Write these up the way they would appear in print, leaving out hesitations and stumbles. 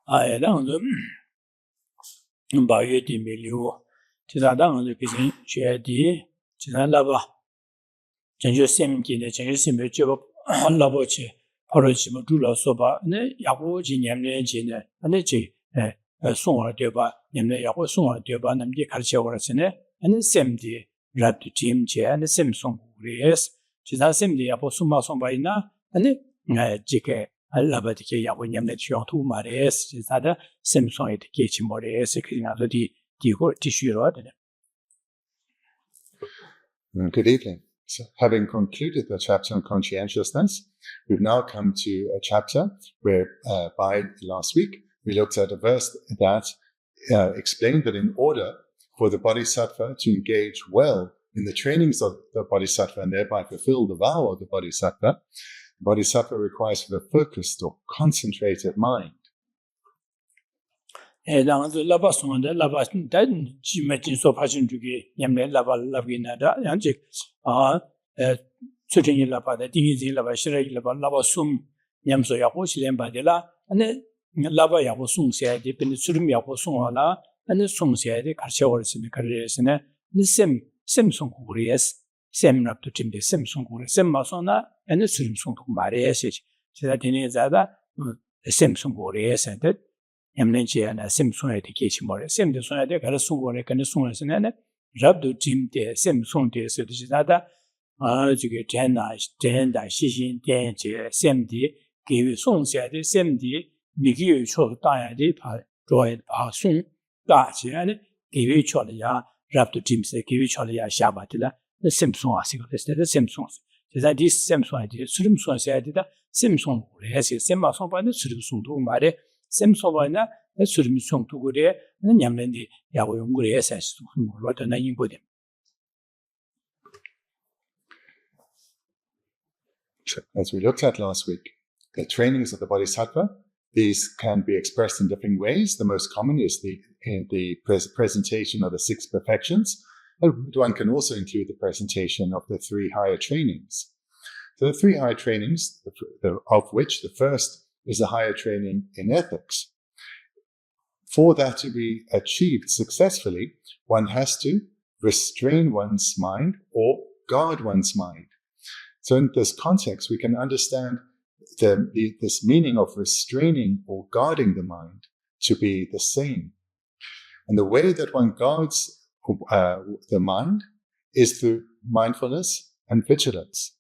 让人8月底没留，其他当然给人学的，其他那吧，真就生命的，真是没就那不去，或者什么住了说吧，那要不今年的钱呢，那这送我对吧？你们要不送我对吧？那么就开始我了是呢，那生的รับ的钱钱，那生送过来是，其他生的要不送吧那这个。那不这个要不你们需要图嘛的是，他的生上也得给起码的是可以拿到的需要的。Good evening. So, having concluded the chapter on conscientiousness, we've now come to a chapter where, by last week, we looked at a verse that explained that in order for the Bodhisattva to engage well in the trainings of the Bodhisattva and thereby fulfill the vow of the Bodhisattva requires a focused or concentrated mind. 然后是喇叭送的喇叭，但基本上说发生这个，你们喇叭那的，然后这出生一喇叭的，第一次喇叭，现在喇叭送，你们说要不是两把的啦，那喇叭要不送下来的，变成出门要不送好了，那送下来的开始我是呢，那sem送过来是。semรับตัวจริงเsemส่งกูเลย sem มาส่งนะอันนี้สุริมส่งถูกมาเรื่อยสิจะได้ที่นี่จะได้ sem ส่งกูเลยสิแต่ยังไม่เจอนะ sem ส่งอะไรที่เกี่ยวกับ sem ที่ส่งอะไรก็ได้ส่งกูเลยกันส่งอะไรสินะรับตัวจริงเดีย sem ส่งเดียสิจะได้这个天的细心天这 sem 的给予送下的 sem 的每个月出大样的把送大这样的给予出来呀รับตัวจริง是给予出来呀下巴的了Samsung asigo desde Samsung. Ceza di Samsung di Samsung sayadi da Samsung gore hesi Samsung ba ne Samsung do mare Samsung ba na Samsung do gore na nyamlen di ya go yong gore hesi so lo da na yin bo de. As we looked at last week, the trainings of the Bodhisattva, these can be expressed in different ways. The most common is the presentation of the 6 perfections. One can also include the presentation of the 3 higher trainings. So the 3 higher trainings, of which the first is a higher training in ethics. For that to be achieved successfully, one has to restrain one's mind or guard one's mind. So in this context, we can understand this meaning of restraining or guarding the mind to be the same. And the way that one guards the mind is through mindfulness and vigilance.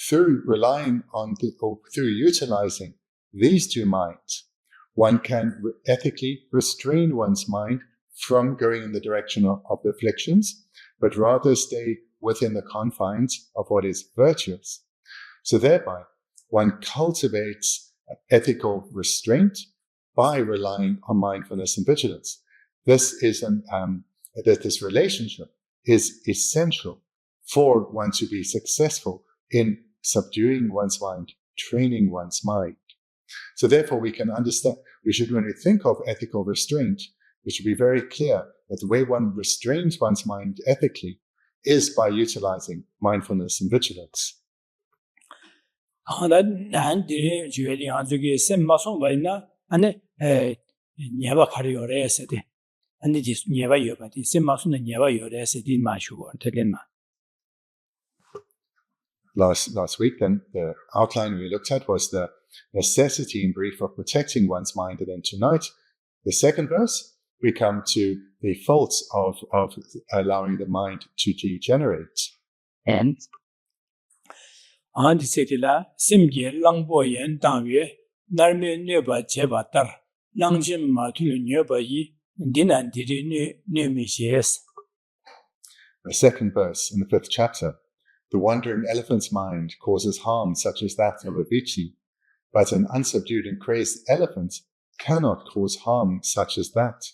Through relying on through utilizing these 2 minds, one can ethically restrain one's mind from going in the direction of the afflictions, but rather stay within the confines of what is virtuous. So thereby, one cultivates ethical restraint by relying on mindfulness and vigilance. This is that this relationship is essential for one to be successful in subduing one's mind, training one's mind. So therefore we can understand, when we think of ethical restraint, we should be very clear that the way one restrains one's mind ethically is by utilizing mindfulness and vigilance. Last week, then, the outline we looked at was the necessity in brief of protecting one's mind. And then tonight, the second verse, we come to the faults of allowing the mind to degenerate. And Antisetila, Simge, Langbo Yen, Dangye, Narme Neba Jebatar, Langjim Matul Neba Yi. The second verse in the 5th chapter, the wandering elephant's mind causes harm such as that of a vici, but an unsubdued and crazed elephant cannot cause harm such as that.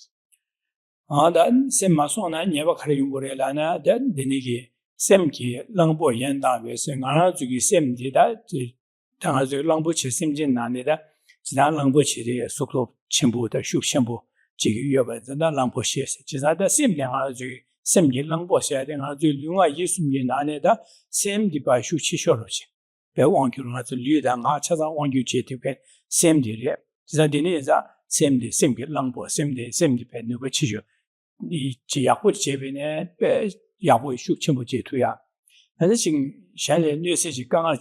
semdi semgi langbo semdi pe nuba chiyo ni ji yakbo jebe ne pe yakbo shuk chenpo je tuya ane jing shanle nyose ji ganga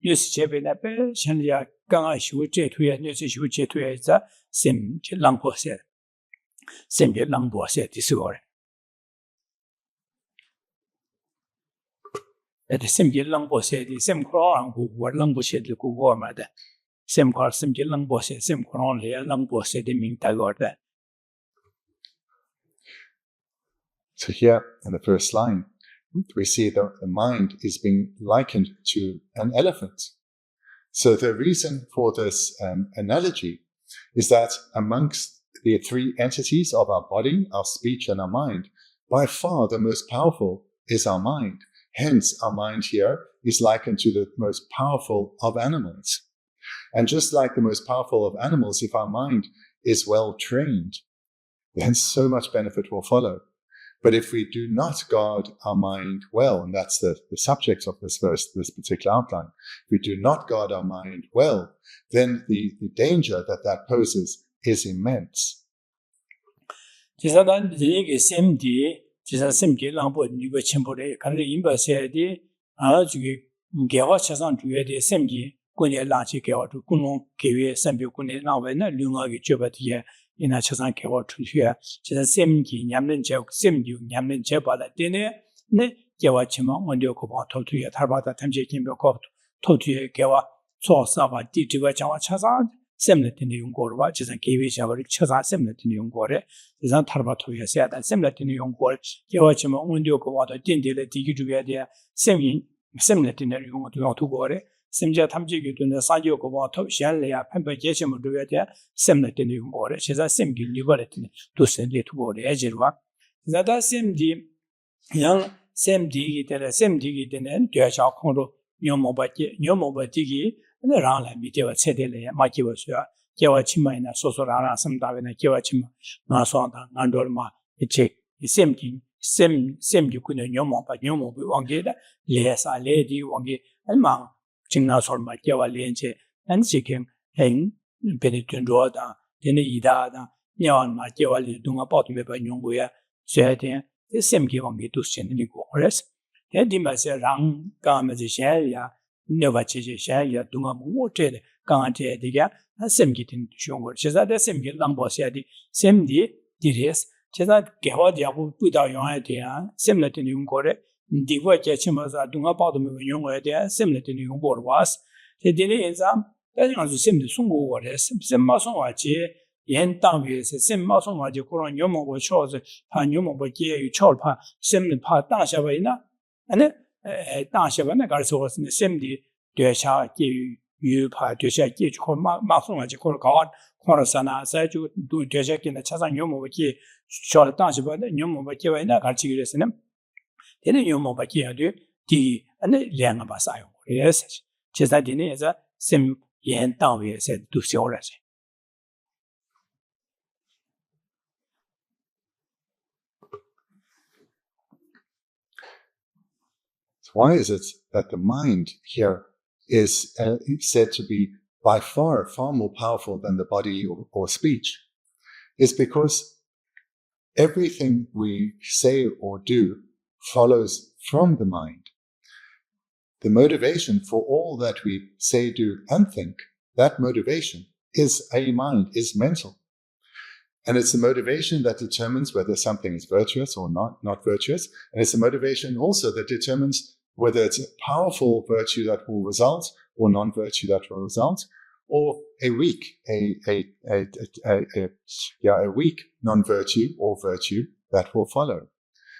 nyose jebe ne pe shanle ya ganga shivu je tuya nyose shivu je tuya za semgi langbo se semgi langbo se di sigore ete semgi langbo se di sem kora gu war langbo se di gu war ma de sem kora semgi langbo se sem kora le langbo se di ming ta gor de. So here in the first line, we see that the mind is being likened to an elephant. So the reason for this analogy is that amongst the three entities of our body, our speech, and our mind, by far the most powerful is our mind. Hence, our mind here is likened to the most powerful of animals. And just like the most powerful of animals, if our mind is well trained, then so much benefit will follow. But if we do not guard our mind well, and that's the subject of this verse, this particular outline, if we do not guard our mind well, then the danger that poses is immense. 지사 semgi langbo nipa chenpore kanri inpa sayade gewa chasang tuyade semgi kunye langchi gewa tu kunong gewe sembi kunye langwa na lunga ge jeba diya ina chasang gewa tuya chisa semgi nyamlen jeba la dine ne gewa chima ondiyo kubwa top tuya tharbata tamche kimbe kop top tuya gewa tso saba di jiba changwa chasang semle dine yungkorwa chisa gewe shabari chasang semle dine yungkore chisa tharba tuya sayada semle dine yungkore gewa chima ondiyo kubwa to dindile digi juya diya semle dine yungkore semja tamche ki dune sanjiyo kubwa top shanle ya pampa jeshima juya diya semle dine yungkore chisa semgi libare dine dusen le tukore ejirwa zada semdi yang semdi ki dine duya cha kongro nyomoba digi rāng lā mi dewa cē de lē mā kiwa suya kiwa chima ina so rāng sam dāwe na kiwa chima ngā suwa dā ngā ndol mā chē sem ki kuna nyomo bi wangi da lē sa lē di wangi an mā ching nā sol mā kiwa lē chē an chē kēng hēng pēne tun rō dā tēne i dā dā nyawan mā kiwa lē dunga pātu me pa nyongu ya suya tēng sem ki wangi dus chēne li kō res tēne di mā sē rāng kā mā chē shē ya nyoba cheche shaya dunga mungo chede kanga chede diga semgi tin shiongo cheza de semgi langbo shaya di semdi diris cheza gewa diyabu buda yongaya diya semla tin yungo re digwa kechima za dunga pado mewa yongo ya diya semla tin yungo rwas te dine yinza daji nga su semdi sungo go re semma songwa che yen tangwe se semma songwa che koron nyomo go choze pa nyomo go kiye yu chol pa semli pa tang shaba ina ane 당시에 가서 왔는데 샘디 되샤 유파 되샤 기초 마송하지 걸 가원 코로사나 사주 두 되샤기나 차상 요모바기 쇼를 당시 봐도 요모바기 와이나 같이 그랬으면 되는 요모바기 해도 디 안에 량아 봐서요 그래서 제자디네서 샘 연당위에서 두 쇼라지 Why is it that the mind here is said to be by far more powerful than the body or speech? It's because everything we say or do follows from the mind. The motivation for all that we say, do, and think, that motivation is a mind, is mental. And it's the motivation that determines whether something is virtuous or not virtuous. And it's the motivation also that determines whether it's a powerful virtue that will result or non-virtue that will result, or a weak non-virtue or virtue that will follow.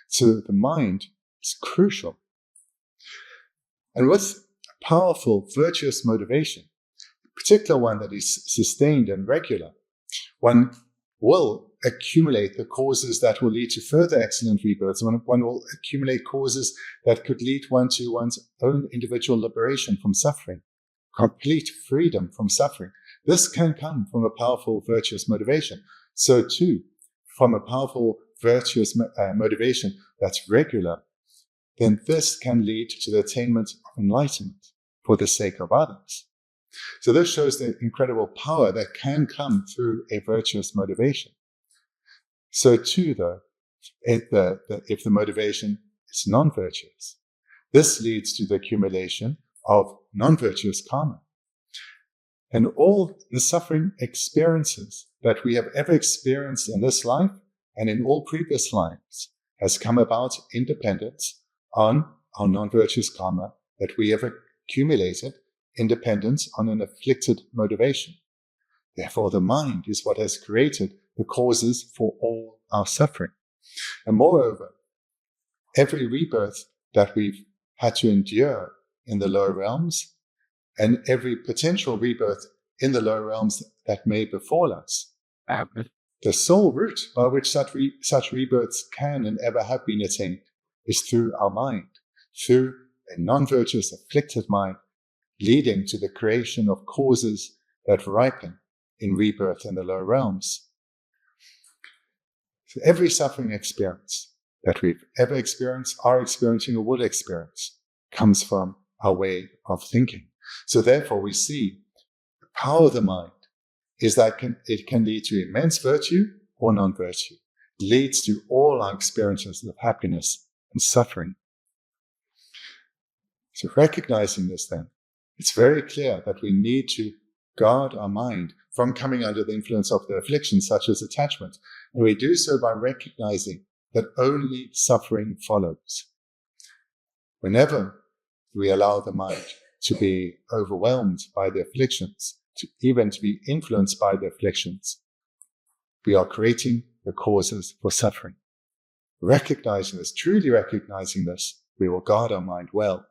So the mind is crucial. And with powerful virtuous motivation, particular one that is sustained and regular, one will accumulate the causes that will lead to further excellent rebirths. One will accumulate causes that could lead one to one's own individual liberation from suffering, complete freedom from suffering. This can come from a powerful virtuous motivation. So too, from a powerful virtuous motivation that's regular, then this can lead to the attainment of enlightenment for the sake of others. So this shows the incredible power that can come through a virtuous motivation. So too, though, if the motivation is non-virtuous, this leads to the accumulation of non-virtuous karma. And all the suffering experiences that we have ever experienced in this life and in all previous lives has come about in dependence on our non-virtuous karma that we have accumulated in dependence on an afflicted motivation. Therefore, the mind is what has created the causes for all our suffering. And moreover, every rebirth that we've had to endure in the lower realms and every potential rebirth in the lower realms that may befall us, the sole route by which such rebirths can and ever have been attained is through our mind, through a non-virtuous, afflicted mind, leading to the creation of causes that ripen in rebirth in the lower realms. So every suffering experience that we've ever experienced, are experiencing, or will experience comes from our way of thinking. So therefore we see the power of the mind is that it can lead to immense virtue or non-virtue. It leads to all our experiences of happiness and suffering. So recognizing this then, it's very clear that we need to guard our mind from coming under the influence of the afflictions such as attachment. And we do so by recognizing that only suffering follows. Whenever we allow the mind to be overwhelmed by the afflictions, to be influenced by the afflictions, we are creating the causes for suffering. Recognizing this, truly recognizing this, we will guard our mind well.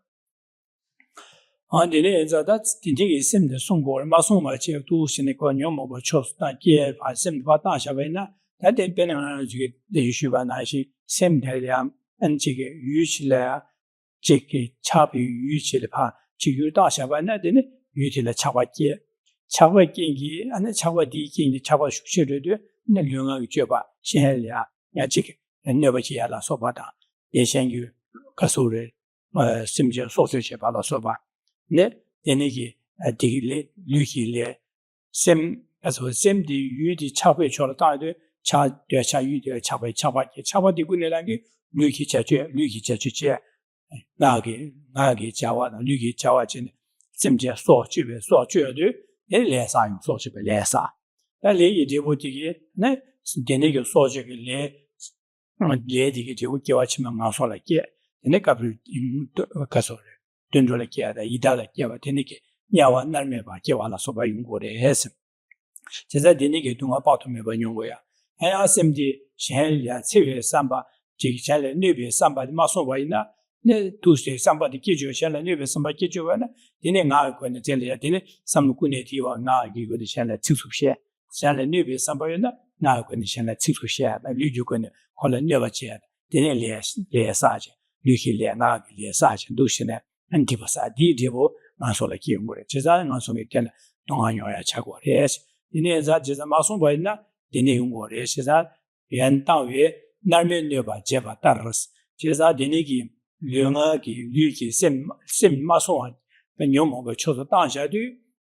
ne denegi digile lühile sem di yu di chabe chola ta de cha yu de chabe di gunelangi lühi cha che na ge jawa na lühi jawa chen sem je so de le sa yu so chibe le sa da le yi de bo di ne denegi so je le dige de ge wa chima nga so la ge ne ka bi ka so dendrola kia da idala kia ba tenike nyawa narme ba kia wala soba yungore hes jeza denike dunga pa to me ba nyungo ya aya semdi shen ya chewe samba ji chale nebe samba ma so ba ina ne tu se samba de kijo shen nebe samba kijo ba na dine nga ko ne tele ya dine sam ku ne ti wa nga gi go de shen la chu she shen nebe samba ya na nga ko ne shen la chu she ba lu ju ko ne hola ne ba che dine le sa je lu ki le nga gi le sa je du shen Antipasa di devo masola kiungore cesa non so mettela non hanno ya chago res ine za jeza maso baina dine ungore cesa yan tawe narme ne ba jeba taros cesa dine gi lyonga gi lü gi sem maso han ben yomo go chozo dan sha du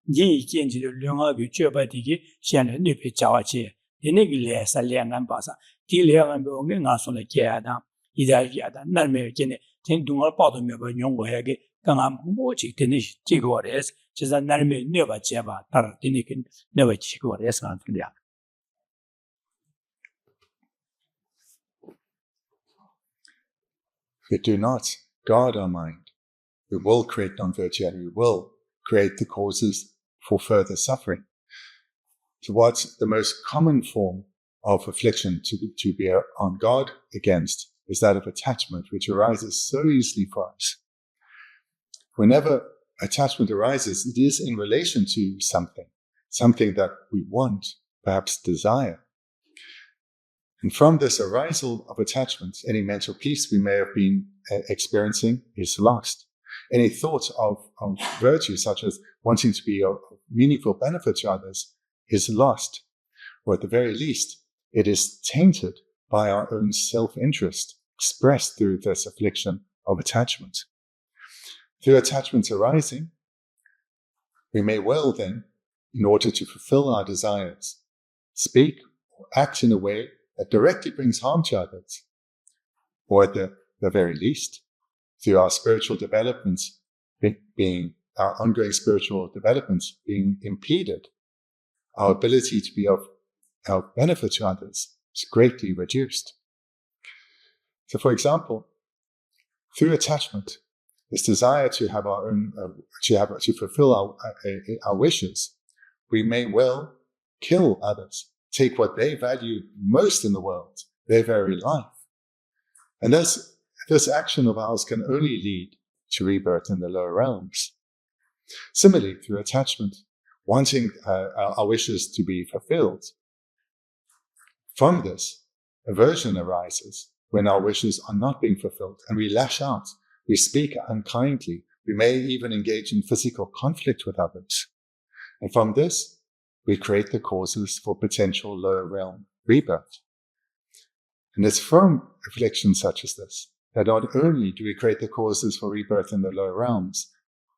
yi genji de lyonga gi jeba di gi xian le ne pe jawa che dine gi le sa lian an ba sa di lian an bo nge nga so le ge ya da ida ya da narme ge ne ten dunga pa do me ba nyongo ya ge 강한 뭐지 되는 지고래서 제가 날매 내가 제바 따라 되니까 내가 지고래서 안 들려. If we do not guard our mind, we will create non-virtue and we will create the causes for further suffering. So what's the most common form of affliction to be on guard against is that of attachment, which arises so easily for us. Whenever attachment arises, it is in relation to something that we want, perhaps desire. And from this arisal of attachment, any mental peace we may have been experiencing is lost. Any thought of virtue, such as wanting to be of meaningful benefit to others, is lost. Or at the very least, it is tainted by our own self-interest, expressed through this affliction of attachment. Through attachments arising, We may well then, in order to fulfill our desires, speak or act in a way that directly brings harm to others, or at the very least, through our spiritual developments being our ongoing spiritual developments being impeded, our ability to be of benefit to others is greatly reduced. So, for example, through attachment, this desire to have our own, to fulfill our wishes, we may well kill others, take what they value most in the world, their very life. And this action of ours can only lead to rebirth in the lower realms. Similarly, through attachment, wanting our wishes to be fulfilled, from this, aversion arises when our wishes are not being fulfilled, and we lash out, we speak unkindly, we may even engage in physical conflict with others. And from this, we create the causes for potential lower realm rebirth. And it's from afflictions such as this that not only do we create the causes for rebirth in the lower realms,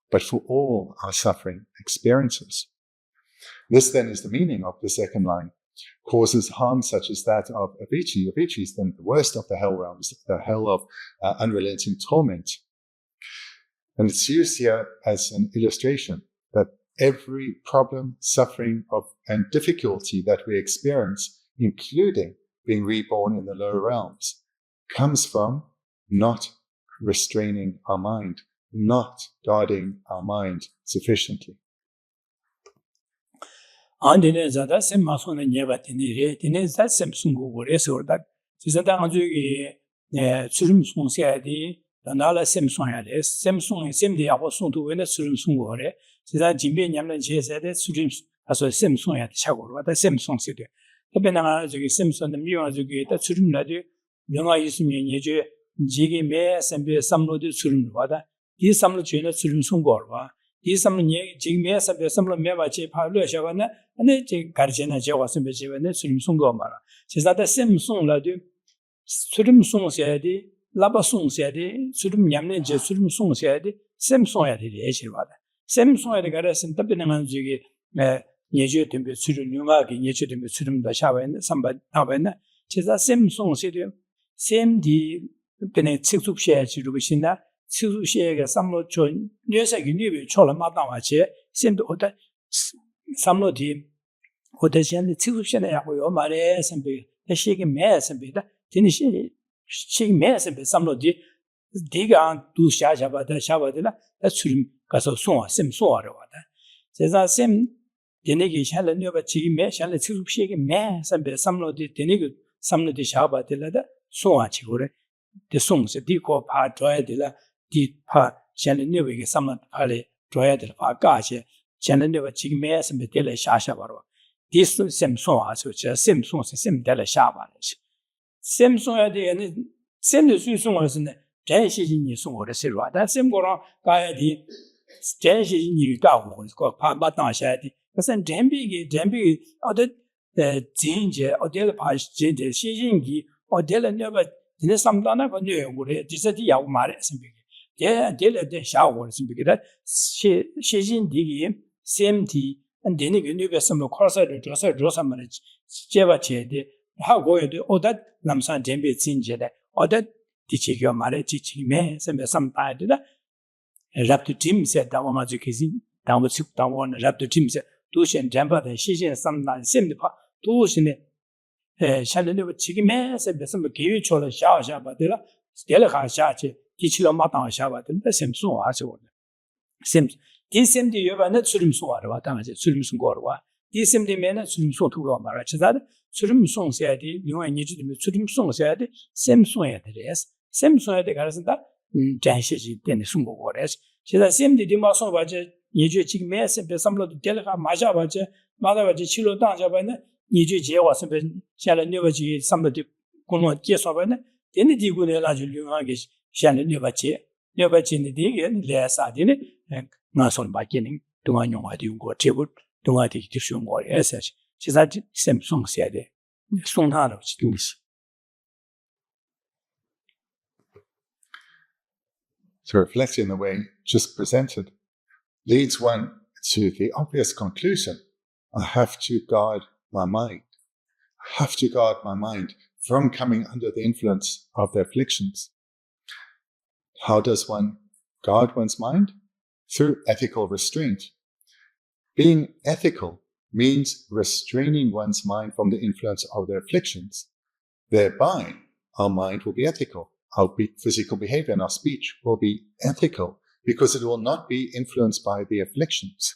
but for all our suffering experiences. This then is the meaning of the second line. Causes harm such as that of Avicii. Avicii is then the worst of the hell realms, the hell of unrelenting torment. And it's used here as an illustration that every problem, suffering, and difficulty that we experience, including being reborn in the lower realms, comes from not restraining our mind, not guarding our mind sufficiently. Andine zada sem masona nyeba tinire tine zat sem sungu gore sorda sizada anjugi surum sungsyaadi danala sem sonyade sem song sem de abo songtu wena surum sungore siza jimbe nyamna jesede surum aso sem sonyade chagoro da sem songsede tebena 저기 sem sonde miwa 저기 da surum nade 명아 있으면 예제 지게 매 sembe sam로도 surum 와다 이 sam로 죄나 surum sungor와 이 sam로 지게 매 sembe sam로 매바체 파르셔가나 ane je garjena je wasen be je ne surim sungo mara chesa da sem sung la de surim sung se de laba sung se de surim nyamne je surim sung se de sem sung ya de ye je ba da sem sung ya de gara sem tabbe nang ju ge ye je de be surim nyunga ge ye je de be surim da sha ba ne samba ta ba ne chesa sem sung se de sem di bene chiksup she ji ru shin da chiksup she ge samlo cho nyesa ge ni be cho la ma da wa che sem de oda samlodi hote시안데 치수시네 야고요 말에 선배 대시게 매 선배다 진시 시 매선배 samlodi 디가 두 샤샤바다 샤바들라 수림 가서 송아 셈 송아로 와다 제가 셈 되네기 샬레 녀바 지기 매 샬레 치수시게 매 선배 samlodi 되네기 samlodi 샤바들라다 송아 지고래 데 송세 디고 파 줘야들라 디파 샬레 녀베게 samlodi 팔레 줘야들 파가시 샬레 지기 매 선배 될래 샤샤바로 디스 셈송 아서 저 셈송 셈 될래 샤바래 셈송야 되는 셈의 수송어스네 전시진이 송어를 세로다 셈고랑 가야디 전시진이 가고 그 파바다샤디 그래서 잼비 어디 진제 어디를 파진제 시진기 어디를 내가 진짜 삼다나 거기 우리 디서디 야고 말해 셈비 제 델레데 샤워 셈비다 시진디기 셈디 and then you knew some corsair dress manage Jeva Chede, how go you or that Lamsan Dembe Sinjede, or that teaching your marriage teaching me, some time did that. Rap to Tim said that one magic is in, down with soup down one, rap to Tim said, Dushan Jampa, and she and some night same the part, Dushan Shannon with chicken mess, and some give each other shower shabadilla, Stella Shache, teach your matan shabbat, the same so as you Sims. 디셈디 여바는 수림송하러 왔다 맞지 수림송거로 와 디셈디면은 수림송투로 말아 찾아다 수림송세야디 용의 니지면 수림송세야디 셈송해야 되레스 셈송해야 돼 가르선다 잔시지 되는 숨고거레스 제가 셈디 마송 바제 니지 지금 매세 배삼로도 될가 맞아 바제 맞아 바제 치료 당자바네 니지 제와서 배 샤는 녀바지 삼로디 공원 계속바네 되는 디고네 라주 용하게 샤는 녀바지 니디게 레사디네 나선 바뀌는 동안 영화도 용거 제부 동아디 디슈용 거 에세시 지사 셈송 세대 송타로 지금시 So reflecting in the way just presented leads one to the obvious conclusion, I have to guard my mind. I have to guard my mind from coming under the influence of the afflictions. How does one guard one's mind? Through ethical restraint. Being ethical means restraining one's mind from the influence of the afflictions. Thereby, our mind will be ethical. Our physical behavior and our speech will be ethical because it will not be influenced by the afflictions.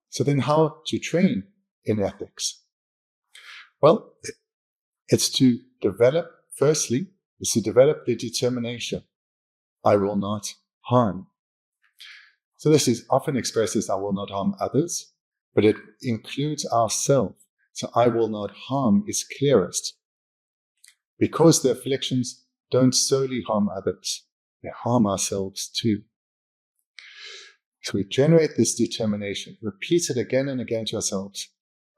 So then how to train in ethics? Well, it's to develop, firstly, is to develop the determination. I will not harm. So this is often expressed as I will not harm others, but it includes ourselves. So I will not harm is clearest. Because the afflictions don't solely harm others, they harm ourselves too. So we generate this determination, repeat it again and again to ourselves.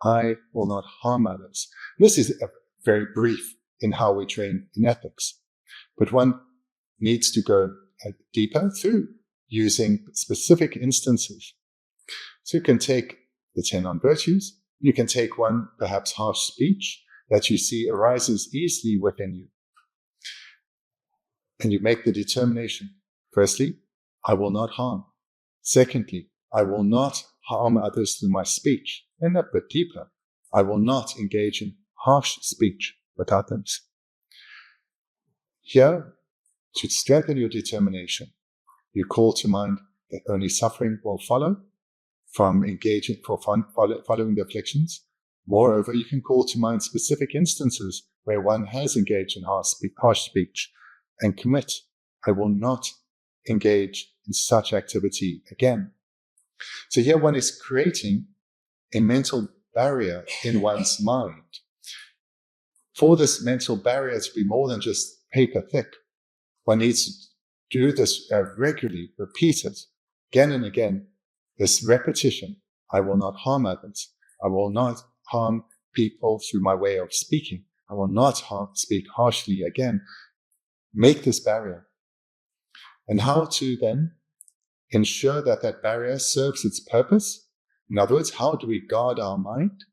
I will not harm others. This is very brief in how we train in ethics, but one needs to go deeper through using specific instances. So you can take the 10 non-virtues, you can take one perhaps harsh speech that you see arises easily within you. And you make the determination. Firstly, I will not harm. Secondly, I will not harm others through my speech. And a bit deeper, I will not engage in harsh speech with others. Here, to strengthen your determination, you call to mind that only suffering will follow from engaging for following the afflictions. Moreover, you can call to mind specific instances where one has engaged in harsh speech and commit, I will not engage in such activity again. So here one is creating a mental barrier in one's mind. For this mental barrier to be more than just paper thick, one needs to do this regularly, repeat it again and again. This repetition, I will not harm others. I will not harm people through my way of speaking. I will not speak harshly again. Make this barrier. And how to then ensure that that barrier serves its purpose? In other words, how do we guard our mind?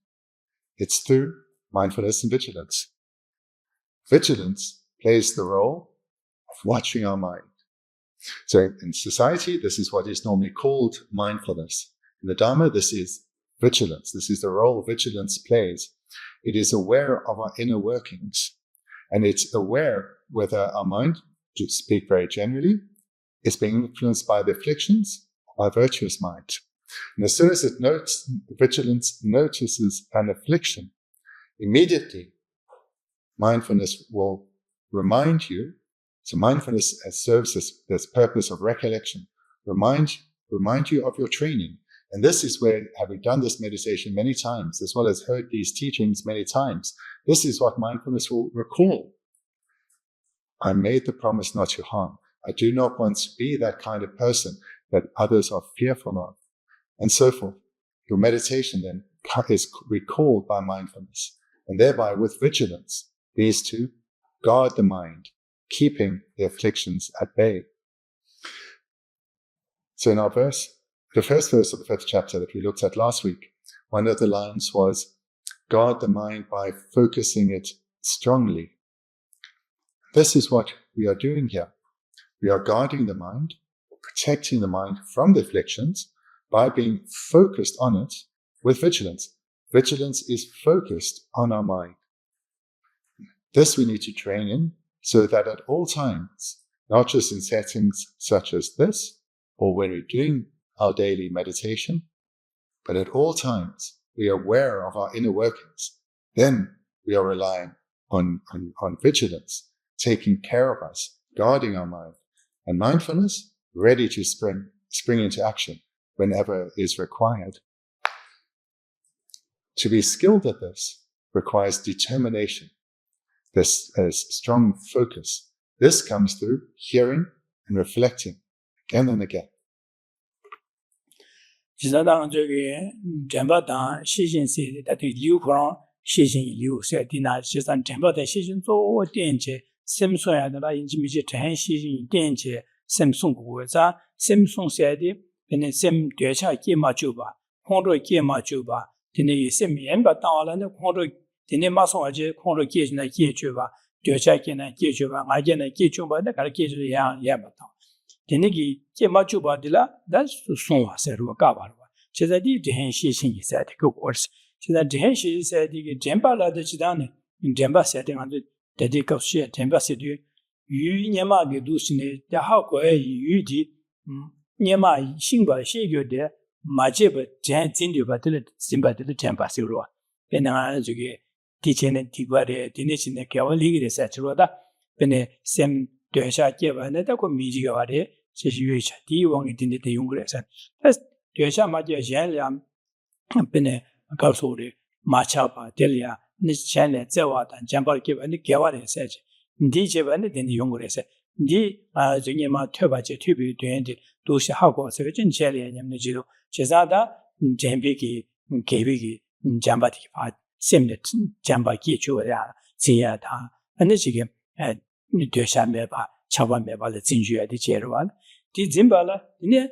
It's through mindfulness and vigilance. Vigilance plays the role of watching our mind. So in society, this is what is normally called mindfulness. In the Dharma, this is vigilance. This is the role vigilance plays. It is aware of our inner workings. And it's aware whether our mind, to speak very generally, is being influenced by the afflictions or by virtuous mind. And as soon as vigilance notices an affliction, immediately mindfulness will remind you. So mindfulness serves this purpose of recollection. Remind you of your training. And this is where, having done this meditation many times, as well as heard these teachings many times, this is what mindfulness will recall. I made the promise not to harm. I do not want to be that kind of person that others are fearful of, and so forth. Your meditation then is recalled by mindfulness, and thereby with vigilance, these two guard the mind, keeping the afflictions at bay. So in our verse, the first verse of the 5th chapter that we looked at last week, one of the lines was, guard the mind by focusing it strongly. This is what we are doing here. We are guarding the mind, protecting the mind from the afflictions by being focused on it with vigilance. Vigilance is focused on our mind. This we need to train in so that at all times, not just in settings such as this, or when we're doing our daily meditation, but at all times we are aware of our inner workings. Then we are relying on vigilance, taking care of us, guarding our mind, and mindfulness ready to spring into action whenever is required. To be skilled at this requires determination, this strong focus. This comes through hearing and reflecting again and again. 其实当这个全部当实行是的对流狂实行流是的那实际上全部的实行做电解sem soya da in ji mi ji tan xi yin dian jie sem song gu za sem song xie de bene sem dyecha kema chuba khonro kema chuba dine sem yenba tawala ne khonro dine maso aje khonro kejna ke chuba dyecha kena ke chuba ngaje na ke chuba da kar ke ya ba taw dine gi kema chuba dila da sonwa seru ka ba cheza di dhen shi shin yi sa de ko course cheza dhen shi sa di jemba la de chidane jemba sa de ngade de ko shi jemba se de yu nyama ge du sine da ha ko yu di nyama xingba xie ge de ma je ba jan jin de ba de simba de jemba se ro bena ge ge ti chen ne ti ba de di ne chin ne kya wa li ge de sa chro da bene sem de sha ge ba ne da ko mi ji ge ba de xie xi yue cha di wang ge din de yong ge sa de sha ma je yan liang bene ga so de ma cha ba de ya ni chen le zhe wa dan jemba ge ba ni ge wa de sa ndi je ba ne de yong ge sa ndi zhe ye ma tue ba je tue bi de de都是好过这个真切的你们知道其实的前边给给边给讲吧的话现在讲吧给出来这样他那这个你对下面吧千万别把它进去的介入完第怎么了呢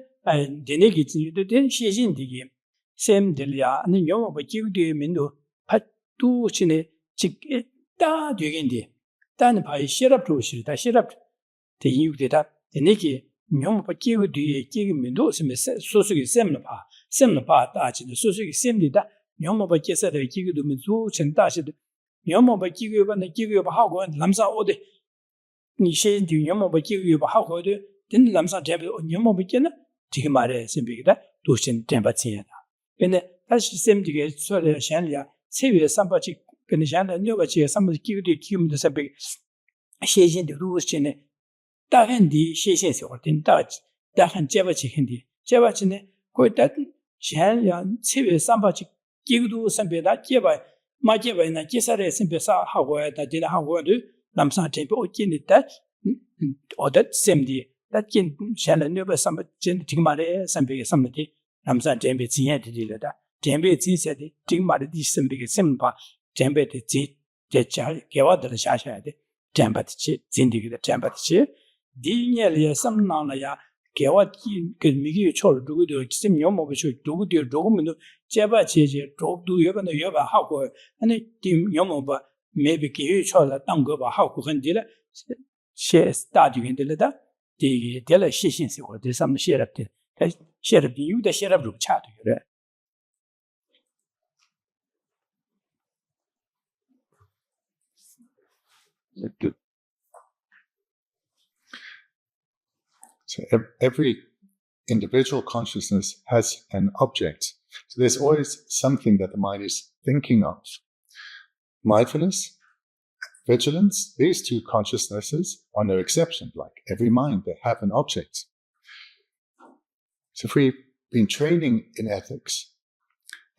的那个的写信的个sem的呀那用我把旧的民族他都是呢这个大对跟的但是把写了不是他写了的有的他的那个nyom pa kiwe duye kiwe mendo sime sosu ki sem na pa ta chi de sosu ki sem di da nyom pa kesa de kiwe du menzu chen da chi de nyom pa kiwe ba na kiwe ba hao ko lamsa o de ni she di nyom pa kiwe ba hao ko de den lamsa de nyom pa kena ti ma re sem bi da du chen den ba chen da bene ta shi sem di ge so le shan ya cewe sam pa chi bene shan de nyo ba chi sam pa kiwe de kiwe de sa bi she jin de du chen ne大汉的谢谢小丁大汉接不起很的接不起呢过的前2月3日几个都上边的接吧马接吧呢接下来上边啥好过的的好过的南上这边我见的我的sem的那见前人那边上边真挺嘛的上边上面的南上这边经验的了的这边经验的挺嘛的上边sem吧这边的这家给我的下下的这边的去真的的这边的去디니엘에 삼나나야 개와기 그 미기 초를 두고도 지금 요모고 초 두고도 조금도 제바 제제 조도 여번에 여바 하고 아니 디 요모바 maybe 기회 초라 땅거 봐 하고 근데라 셰 스타디인데다 디 데라 시신세 어디 삼 셰랍데 셰랍디 유다 셰랍로 차도 그래 So every individual consciousness has an object. So there's always something that the mind is thinking of. Mindfulness, vigilance, these two consciousnesses are no exception. Like every mind, they have an object. So if we've been training in ethics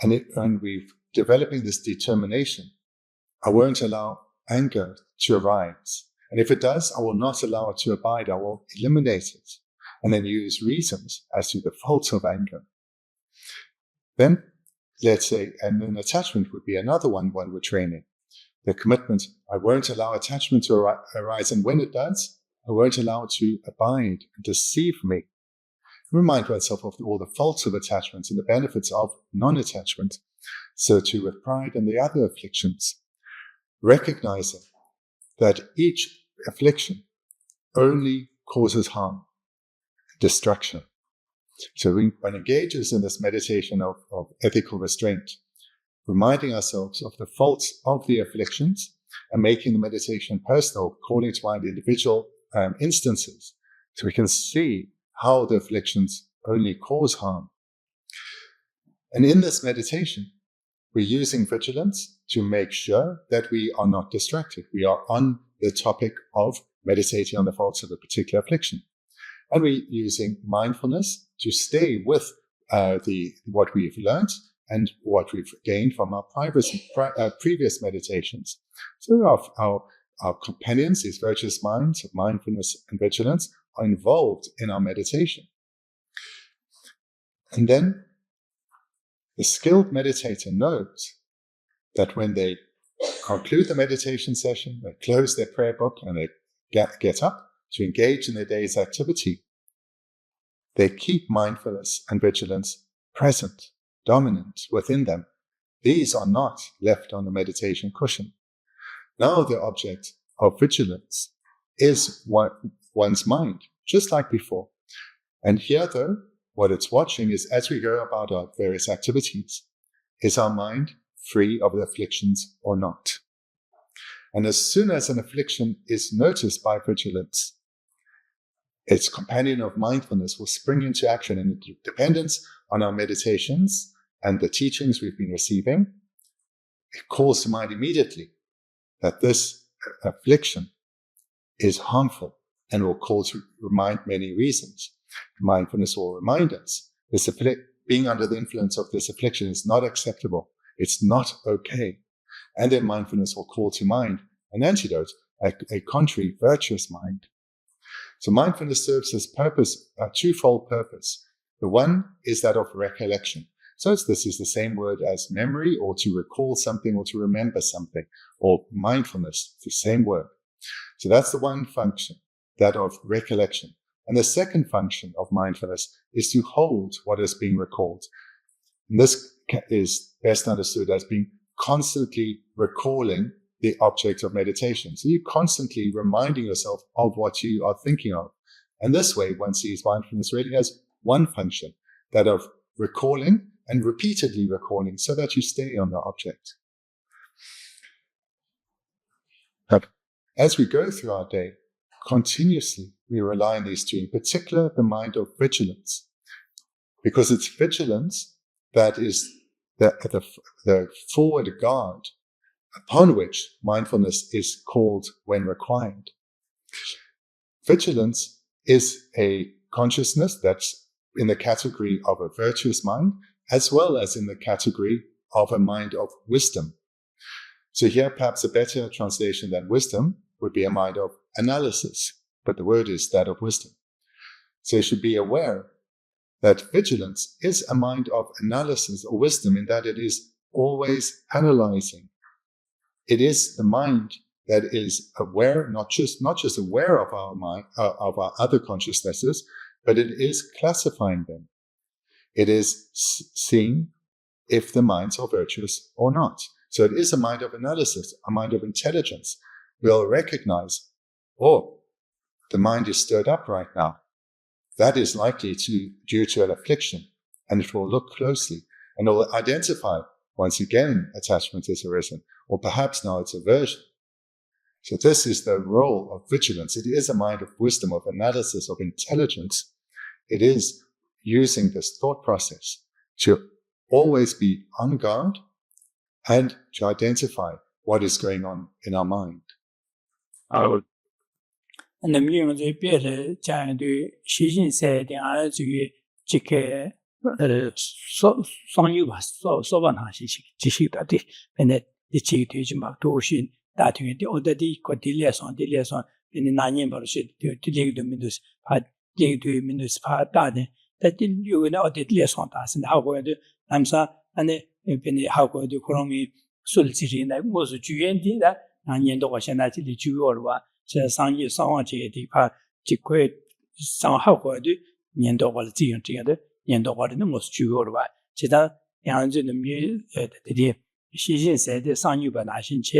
and we've developing this determination, I won't allow anger to arise. And if it does, I will not allow it to abide. I will eliminate it and then use reasons as to the faults of anger. Then, let's say, and an attachment would be another one we're training. The commitment, I won't allow attachment to arise. And when it does, I won't allow it to abide and deceive me. Remind oneself of all the faults of attachment and the benefits of non-attachment. So too with pride and the other afflictions. Recognizing that each affliction only causes harm, destruction. So one engages in this meditation of ethical restraint, reminding ourselves of the faults of the afflictions and making the meditation personal, calling to mind individual instances, so we can see how the afflictions only cause harm. And in this meditation, we're using vigilance to make sure that we are not distracted. We are on the topic of meditating on the faults of a particular affliction. And we're using mindfulness to stay with what we've learned and what we've gained from our previous meditations. So our companions, these virtuous minds of mindfulness and vigilance, are involved in our meditation. And then the skilled meditator knows that when they conclude the meditation session, they close their prayer book and they get up to engage in their day's activity, They keep mindfulness and vigilance present, dominant within them. These are not left on the meditation cushion. Now the object of vigilance is one's mind, just like before. And here, though, what it's watching is, as we go about our various activities, is our mind free of the afflictions or not? And as soon as an affliction is noticed by vigilance, its companion of mindfulness will spring into action in dependence on our meditations and the teachings we've been receiving. It calls to mind immediately that this affliction is harmful and will call to remind many reasons. Mindfulness will remind us being under the influence of this affliction is not acceptable. It's not okay. And then mindfulness will call to mind an antidote, a contrary, virtuous mind. So mindfulness serves this purpose, a twofold purpose. The one is that of recollection. So this is the same word as memory, or to recall something, or to remember something, or mindfulness, the same word. So that's the one function, that of recollection. And the second function of mindfulness is to hold what is being recalled. And this is best understood as being constantly recalling the object of meditation. So you're constantly reminding yourself of what you are thinking of. And this way, one sees mindfulness really as one function, that of recalling and repeatedly recalling so that you stay on the object. Now, as we go through our day, continuously we rely on these two, in particular the mind of vigilance, because it's vigilance that is the forward guard upon which mindfulness is called when required. Vigilance is a consciousness that's in the category of a virtuous mind, as well as in the category of a mind of wisdom. So here perhaps a better translation than wisdom would be a mind of analysis, but the word is that of wisdom. So you should be aware that vigilance is a mind of analysis or wisdom, in that it is always analyzing. It is the mind that is aware, not just aware of our mind, of our other consciousnesses, but it is classifying them. It is seeing if the minds are virtuous or not. So it is a mind of analysis, a mind of intelligence. We'll recognize, the mind is stirred up right now. That is likely due to an affliction, and it will look closely and it will identify, once again, attachment has arisen, or perhaps now it's aversion. So this is the role of vigilance. It is a mind of wisdom, of analysis, of intelligence. It is using this thought process to always be on guard and to identify what is going on in our mind. And the meaning of the better giant Xi said, the other GK song you was so one has she that and the chief teaching back to Shin that the other day got the lesson, in the 9 years to dig the Mindus, had dig to Mindus part that didn't you know the lesson task and how going to Amsa and the how going to Koromi Sulci that was a Juan did that, and Yendo was an actually Jew or what. 这商业商往这地方这块上好过的年度或者这样的年度或者那么是主要的吧其他两者的没的先行赛的商业把拿进去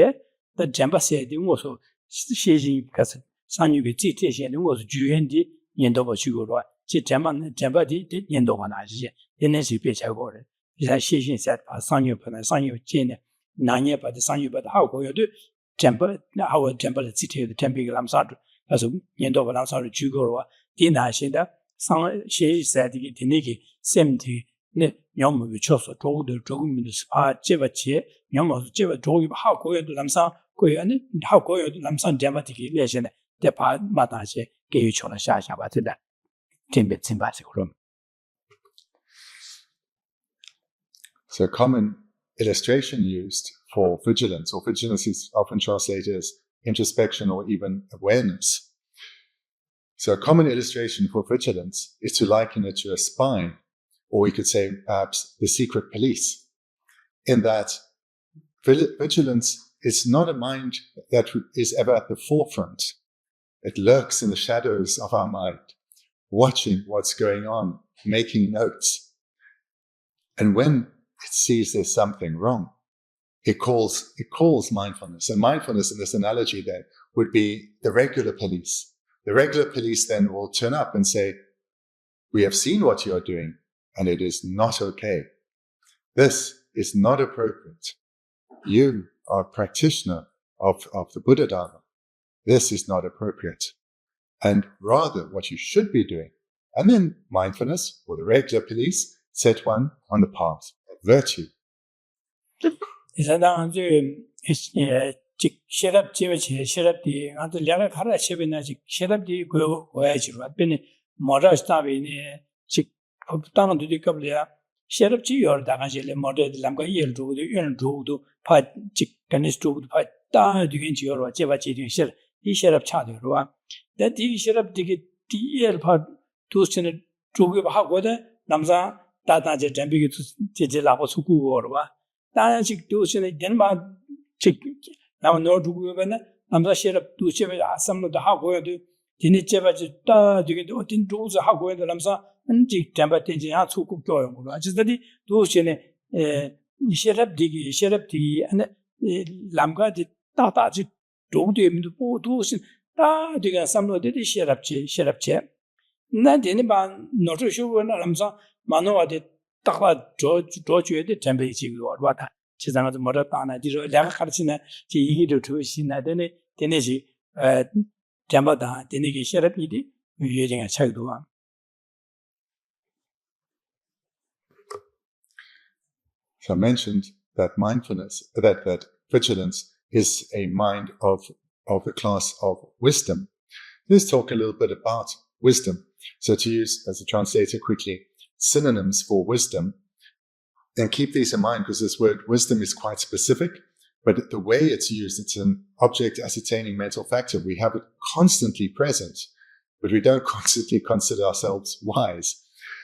的这把赛的我说先行可是商业的这些的我是主要的年度或主要的吧这把的年度或拿进去原来是别结果的现在先行赛把商业把商业建的拿年把的商业把的好过有的 temple, our temple is situated the temple Lamsadu, as a Yendo Lamsadu Jugorwa, Dina Shinda, Sang she said the Tiniki, 70, Yom Vichoso, told the Joguminus, Jevache, Yom Jeva Jogu, how go to Lamsan, how go to Lamsan Jamatiki, Legend, the part Matache, gave each other Shasha, but that Timbit symbolic room. So common illustration used for vigilance, or vigilance is often translated as introspection or even awareness. So a common illustration for vigilance is to liken it to a spy, or we could say perhaps the secret police, in that vigilance is not a mind that is ever at the forefront. It lurks in the shadows of our mind. watching what's going on, making notes. And when it sees there's something wrong, it calls mindfulness. And mindfulness in this analogy then would be the regular police. The regular police then will turn up and say, we have seen what you're doing, and it is not okay. This is not appropriate. You are a practitioner of the Buddha Dharma. This is not appropriate. And rather, what you should be doing, and then mindfulness, or the regular police, set one on the path of virtue. Now no do when I'm the share up to share some of the how go to Tini Cheva to tin tools how go the Lamsa and Jig Temper Tinja to cook joy. Just that do share up diggy, share up tea and Lamga did Tata do him to po do digging some of the share up chair. Not any man not to show when Lamsa Manoa did Tata George the Temper or what. 지상에서 멀었다나 뒤로 내가 가르치는 지 이기도 두시나 되네 되네지 잠바다 되네기 셔럽이디 유행의 차이도 와. So I mentioned that mindfulness, that vigilance is a mind of the class of wisdom. Let's talk a little bit about wisdom. So to use, as a translator quickly, synonyms for wisdom. And keep these in mind because this word wisdom is quite specific, but the way it's used, it's an object ascertaining mental factor. We have it constantly present, but we don't constantly consider ourselves wise.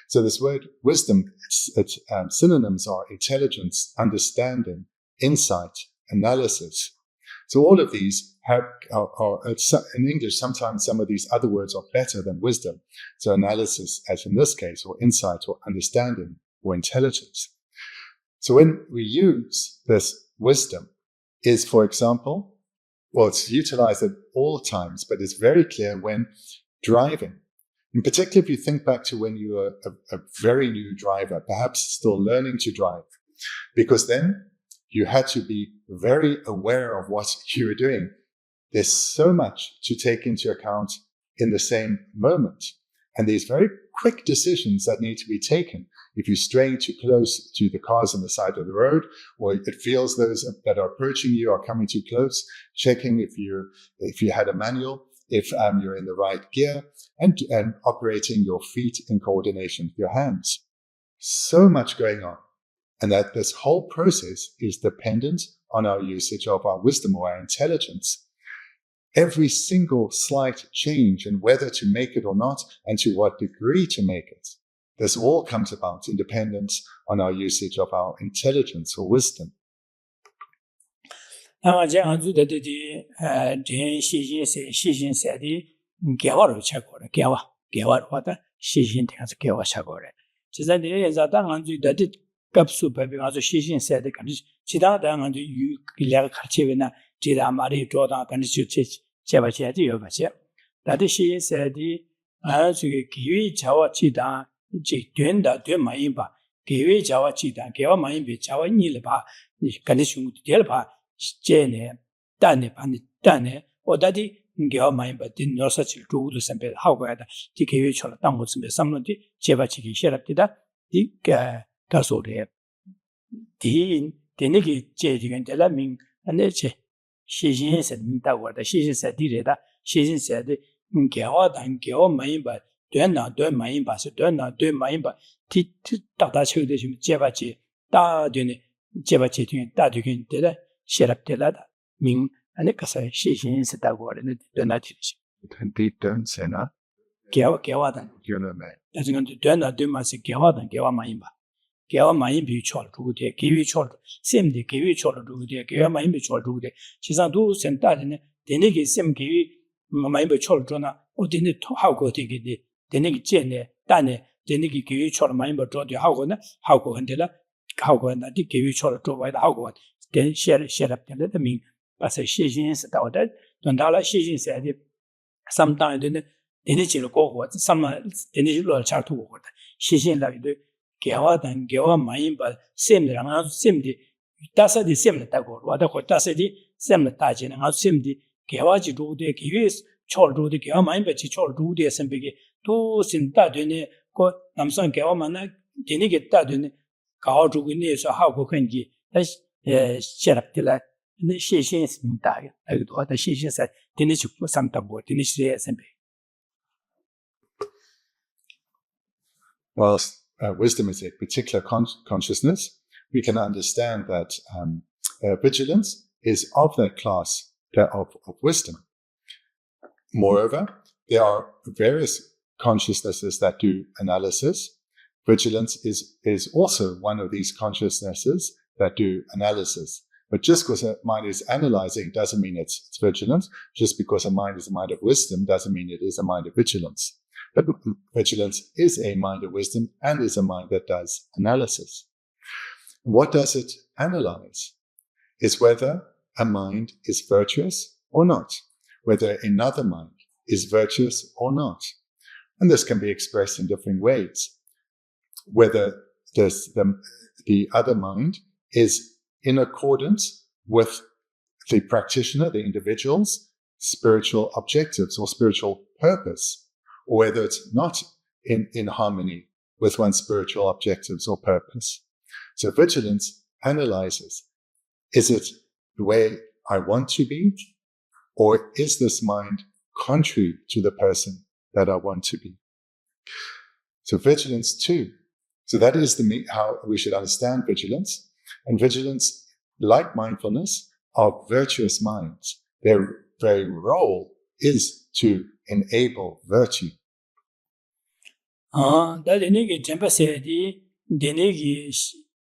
So this word wisdom, its synonyms are intelligence, understanding, insight, analysis. So all of these are in English, sometimes some of these other words are better than wisdom. So analysis, as in this case, or insight, or understanding, or intelligence. So when we use this wisdom is, for example, well, it's utilized at all times, but it's very clear when driving. In particular, if you think back to when you were a very new driver, perhaps still learning to drive, because then you had to be very aware of what you were doing. There's so much to take into account in the same moment. And there's very quick decisions that need to be taken. If you stray too close to the cars on the side of the road, or it feels those that are approaching you are coming too close, checking if you had a manual, if you're in the right gear, and operating your feet in coordination with your hands. So much going on. And that this whole process is dependent on our usage of our wisdom or our intelligence. Every single slight change in whether to make it or not, and to what degree to make it, this all comes about in dependence on our usage of our intelligence or wisdom. 지 된다 된 마인바 개외 자와 지다 개와 마인비 자와 니르바 간디슝 될바 제네 단네 반네 단네 오다디 개와 마인바 딘 노사칠 두도 선배 하고 해다 디 개외 철 땅 무슨데 삼론디 제바치기 셔랍디다 디 가소레 디 데네기 제디겐 데라밍 안네체 시신세 민다고다 시신세 디레다 시신세데 개와 단 개와 마인바 된나 된 많이 봐서 된나 된 많이 봐 다다 쳐도 좀 제바지 다되네 제바지 뒤에 다되긴 되다 셔랍되다 민 안에 가서 시신스다고 하는 된나 뒤지 They don't say that. 개와다 나중에 된나 된 맛이 개와다 개와 많이 봐 개와 많이 비추어 두고 돼 개위 추어 셈데 개위 추어 두고 돼 개와 많이 비추어 두고 돼 시상도 센터는 되네게 셈 개위 많이 비추어 주나 어디네 하고 되게 데네기 제네 다네 데네기 기위 초를 많이 버줘도 하고는 하고 근데라 하고 나디 기위 초를 줘봐야 하고 된 셰랍텔의 민 봐서 시신스 다오다 돈달라 시신스에 sometimes 데네지로 고고 삼마 데네지로 차투고 거다 시신라도 개와단 개와 많이 봐 셈이랑 셈디 따사디 셈을 따고 와다 거 따사디 셈을 따지는 아 셈디 개와지 로데 기위 초르도데 개와 많이 배치 초르도데 셈비게 또 신따되네 그 남성 개와 만나 데네게 따되네 가오주고니에서 하고 큰기 셰랍텔라 네 시신스입니다. 아이도 하다 시신사 데네지 삼다고 데네시에 셈비 Whilst wisdom is a particular consciousness, we can understand that vigilance is of that class of wisdom. Moreover, there are various consciousnesses that do analysis. Vigilance is also one of these consciousnesses that do analysis. But just because a mind is analyzing doesn't mean it's vigilance. Just because a mind is a mind of wisdom doesn't mean it is a mind of vigilance. But vigilance is a mind of wisdom and is a mind that does analysis. What does it analyze? Is whether a mind is virtuous or not, whether another mind is virtuous or not. And this can be expressed in different ways. Whether the other mind is in accordance with the practitioner, the individual's spiritual objectives or spiritual purpose, or whether it's not in harmony with one's spiritual objectives or purpose. So vigilance analyzes, is it the way I want to be, or is this mind contrary to the person that I want to be? So vigilance too. So that is how we should understand vigilance. And vigilance, like mindfulness, are virtuous minds. Their very role is to enable virtue. 다른에게 잼바세디 데네기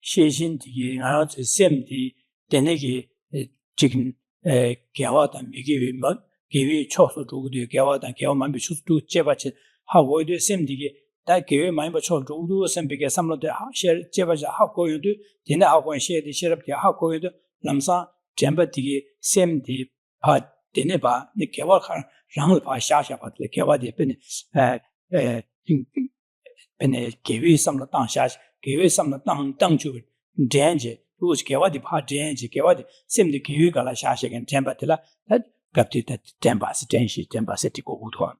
시신디 아주 셈디 데네기 지금 개와다 미기위 뭐 기위 초소 두고도 개와다 개와만 비추도 제바치 하고도 셈디게 다 개위 많이 버쳐 두고도 셈비게 삼로데 셰 제바자 하고요도 데네 하고 셰디 셰럽게 하고요도 남사 잼바디게 셈디 바 데네 바 개와카 랑을 바 샤샤바데 개와디 베네 베네 개위 삼로 땅샤 개위 삼로 땅주 젠제 우스 개와디 파 젠제 개와디 셈디 개위가라 샤샤겐 템바텔라 갑티타 템바스 젠시 템바세티고 우토.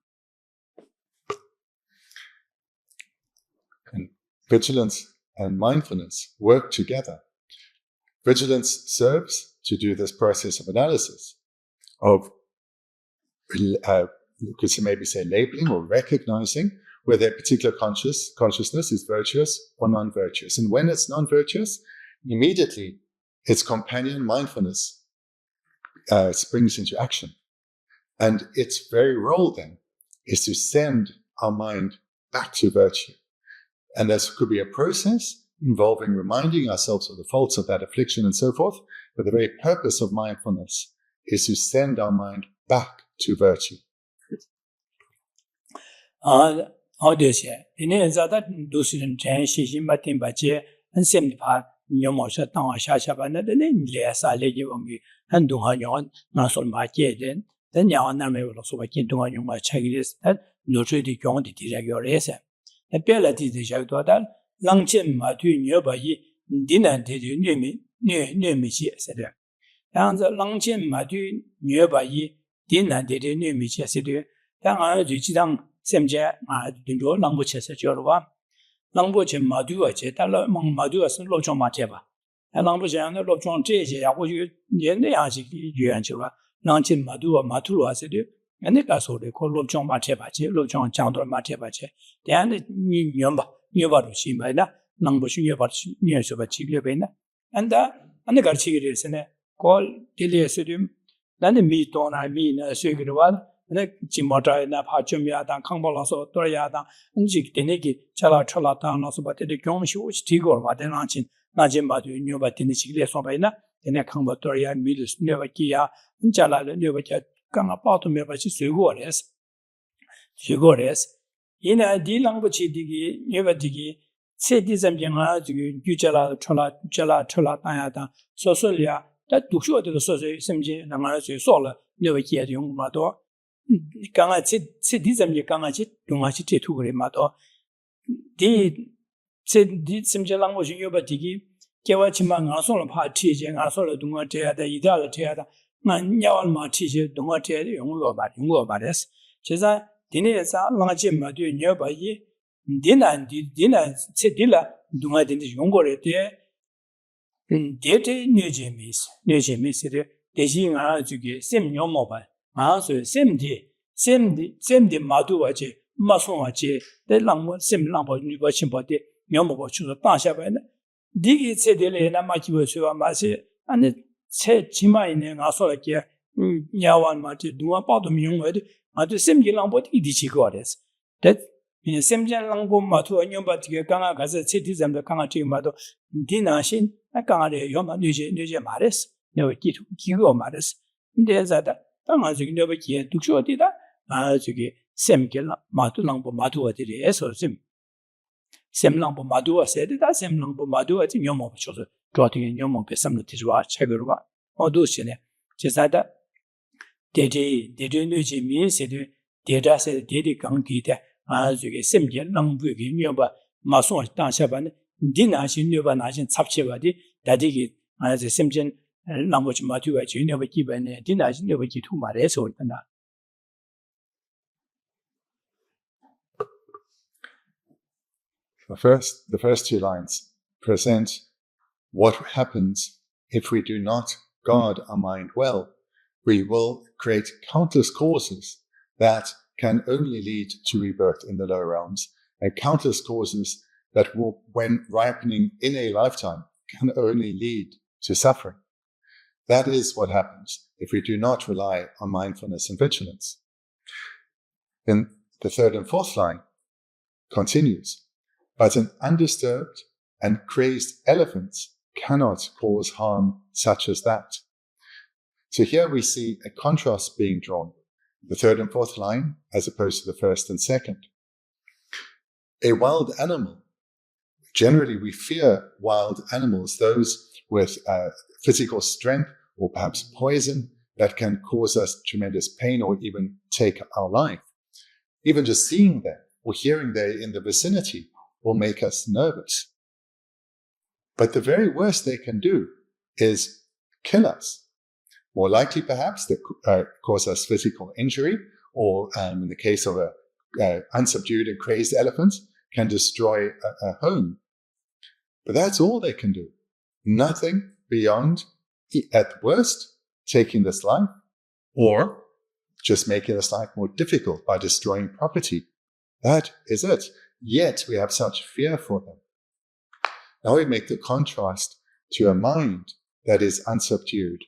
And vigilance and mindfulness work together. Vigilance serves to do this process of analysis, of you could maybe say labeling or recognizing whether a particular consciousness is virtuous or non-virtuous. And when it's non-virtuous, immediately its companion mindfulness springs into action. And its very role then is to send our mind back to virtue. And this could be a process involving reminding ourselves of the faults of that affliction and so forth. But the very purpose of mindfulness is to send our mind back to virtue. 어디세? 이네 자다 도시는 전시신 같은 바체 한샘파 녀모서 땅아 샤샤바는데 레사레기 원기 한동안yon 나솔 마케된 된야원 남에로 소바킨 동안용 마차기레스 노트디 경디 디자교레세 에펠라디 디자교달 랑첸 마투 녀바이 디난데디 뇌미시에세데 양자 랑첸 마투 녀바이 디난데디 뇌미시에세데 양아 지지당 셈제 딩도 랑부체서 저러와 랑부체 마두어체 달러 마두어서 로종 마체바 랑부체는 로종 제제 야고 연내 야식 유연지와 랑친 마두어 마투로아세데 내가 소리 고 로종 마체바체 로종 장도 마체바체 대안에 녀바로 심바이나 랑부시 녀바로 녀서바 지려베나 안다 안에 가르치기르세네 콜 딜리에스dim나는 미도나 미나 쇠기르와 네 지모타이나 파춤야당 강볼라서 또야당 인지 데네기 차라 차라당 나서바데 경험시 오치티고 바데나친 나진바도 뉴바티니 시글에 소바이나 데네 강보 또야 미르스 뉴바키야 인자라르 뉴바키 강아 파토메바시 쇠고레스 이나 딜랑부치 디기 예바디기 세디점경아 지금 규절라 촐라 다야다 소소리아 다 독쇼도 소소 심지 나가서 소라 내외기에 용마도 강아지 세디점이 강아지 동아지 제투그리마도 디 심지랑부치 예바디기 개와치만 가서는 파티제 가서는 동아제야다 이달을 제야다 만냐월마 티제 동아제 용어 말했어 제가 디네사 랑아지마도 녀바이 디나 세딜라 동아딘지 용거래데 데데 뇌제미스데 대신아 주게 셈녀모바 마서 셈디 마두와제 마송와제 데랑모 셈랑보 니고 침보데 녀모보 추서 따샤바네 디기 세딜레나 마키보스와 마세 아니 세 지마이네 가서게 야완 마티 두아 빠도 미용어데 아주 셈기랑보 디디치거레스 데 셈잔랑보 마투 안녕바티게 강아 가서 세디잠도 강아 티마도 디나신 강아레 요마 뇌제 말레스 너 기고 말레스 인데자다 당아지 너베기 독쇼디다 아주게 셈겔라 마투랑보 마투어디레서 셈랑보 마두와 세디다 셈랑보 마두와지 녀모 쳐서 저한테 녀모 배삼로 뒤와 책으로 봐 어두시네 제사다 데데뇌지 미세데 데다세 데디 강기데 아주게 셈겔랑부기 녀바 마송 당샤반 디나신 녀바 나신 잡체바디 다디기 아주 셈전 랑보지 마두와 주녀바 기반에 디나신 녀바 기투 말해서 있다 The first two lines present what happens if we do not guard our mind well. We will create countless causes that can only lead to rebirth in the lower realms, and countless causes that will, when ripening in a lifetime, can only lead to suffering. That is what happens if we do not rely on mindfulness and vigilance. Then the third and fourth line continues. But an undisturbed and crazed elephant cannot cause harm such as that. So here we see a contrast being drawn, the third and fourth line as opposed to the first and second. A wild animal, generally we fear wild animals, those with physical strength or perhaps poison that can cause us tremendous pain or even take our life. Even just seeing them or hearing them in the vicinity will make us nervous. But the very worst they can do is kill us. More likely, perhaps, they cause us physical injury, or in the case of a unsubdued and crazed elephant, can destroy a home. But that's all they can do. Nothing beyond, at worst, taking this life, or just making this life more difficult by destroying property. That is it. Yet we have such fear for them. Now we make the contrast to a mind that is unsubdued,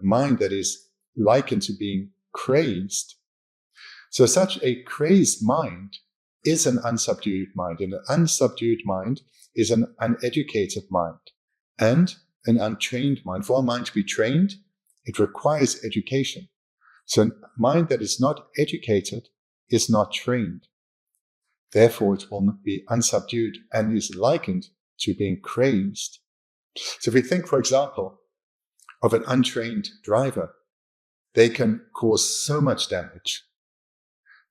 a mind that is likened to being crazed. So such a crazed mind is an unsubdued mind, and an unsubdued mind is an uneducated mind and an untrained mind. For a mind to be trained, it requires education. So a mind that is not educated is not trained. Therefore, it will be unsubdued and is likened to being crazed. So if we think, for example, of an untrained driver, they can cause so much damage.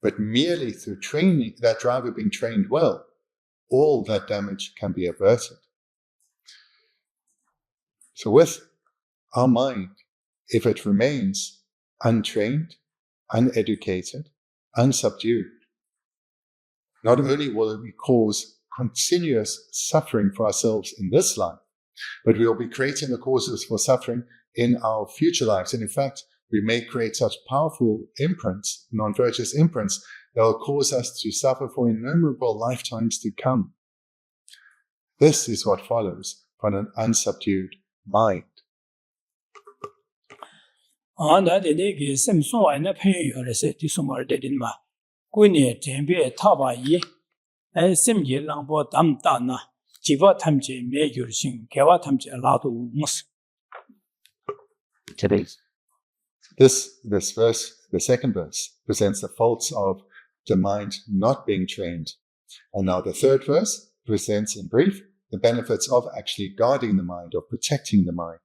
But merely through training, that driver being trained well, all that damage can be averted. So with our mind, if it remains untrained, uneducated, unsubdued, not only will we cause continuous suffering for ourselves in this life, but we will be creating the causes for suffering in our future lives. And in fact, we may create such powerful imprints, non-virtuous imprints, that will cause us to suffer for innumerable lifetimes to come. This is what follows from an unsubdued mind. Kuni tenpe taba yi, semgi langbo dam da na, jiva tamche me gyurshing, kewa tamche lado mus. This verse, the second verse, presents the faults of the mind not being trained. And now the third verse presents in brief the benefits of actually guarding the mind or protecting the mind.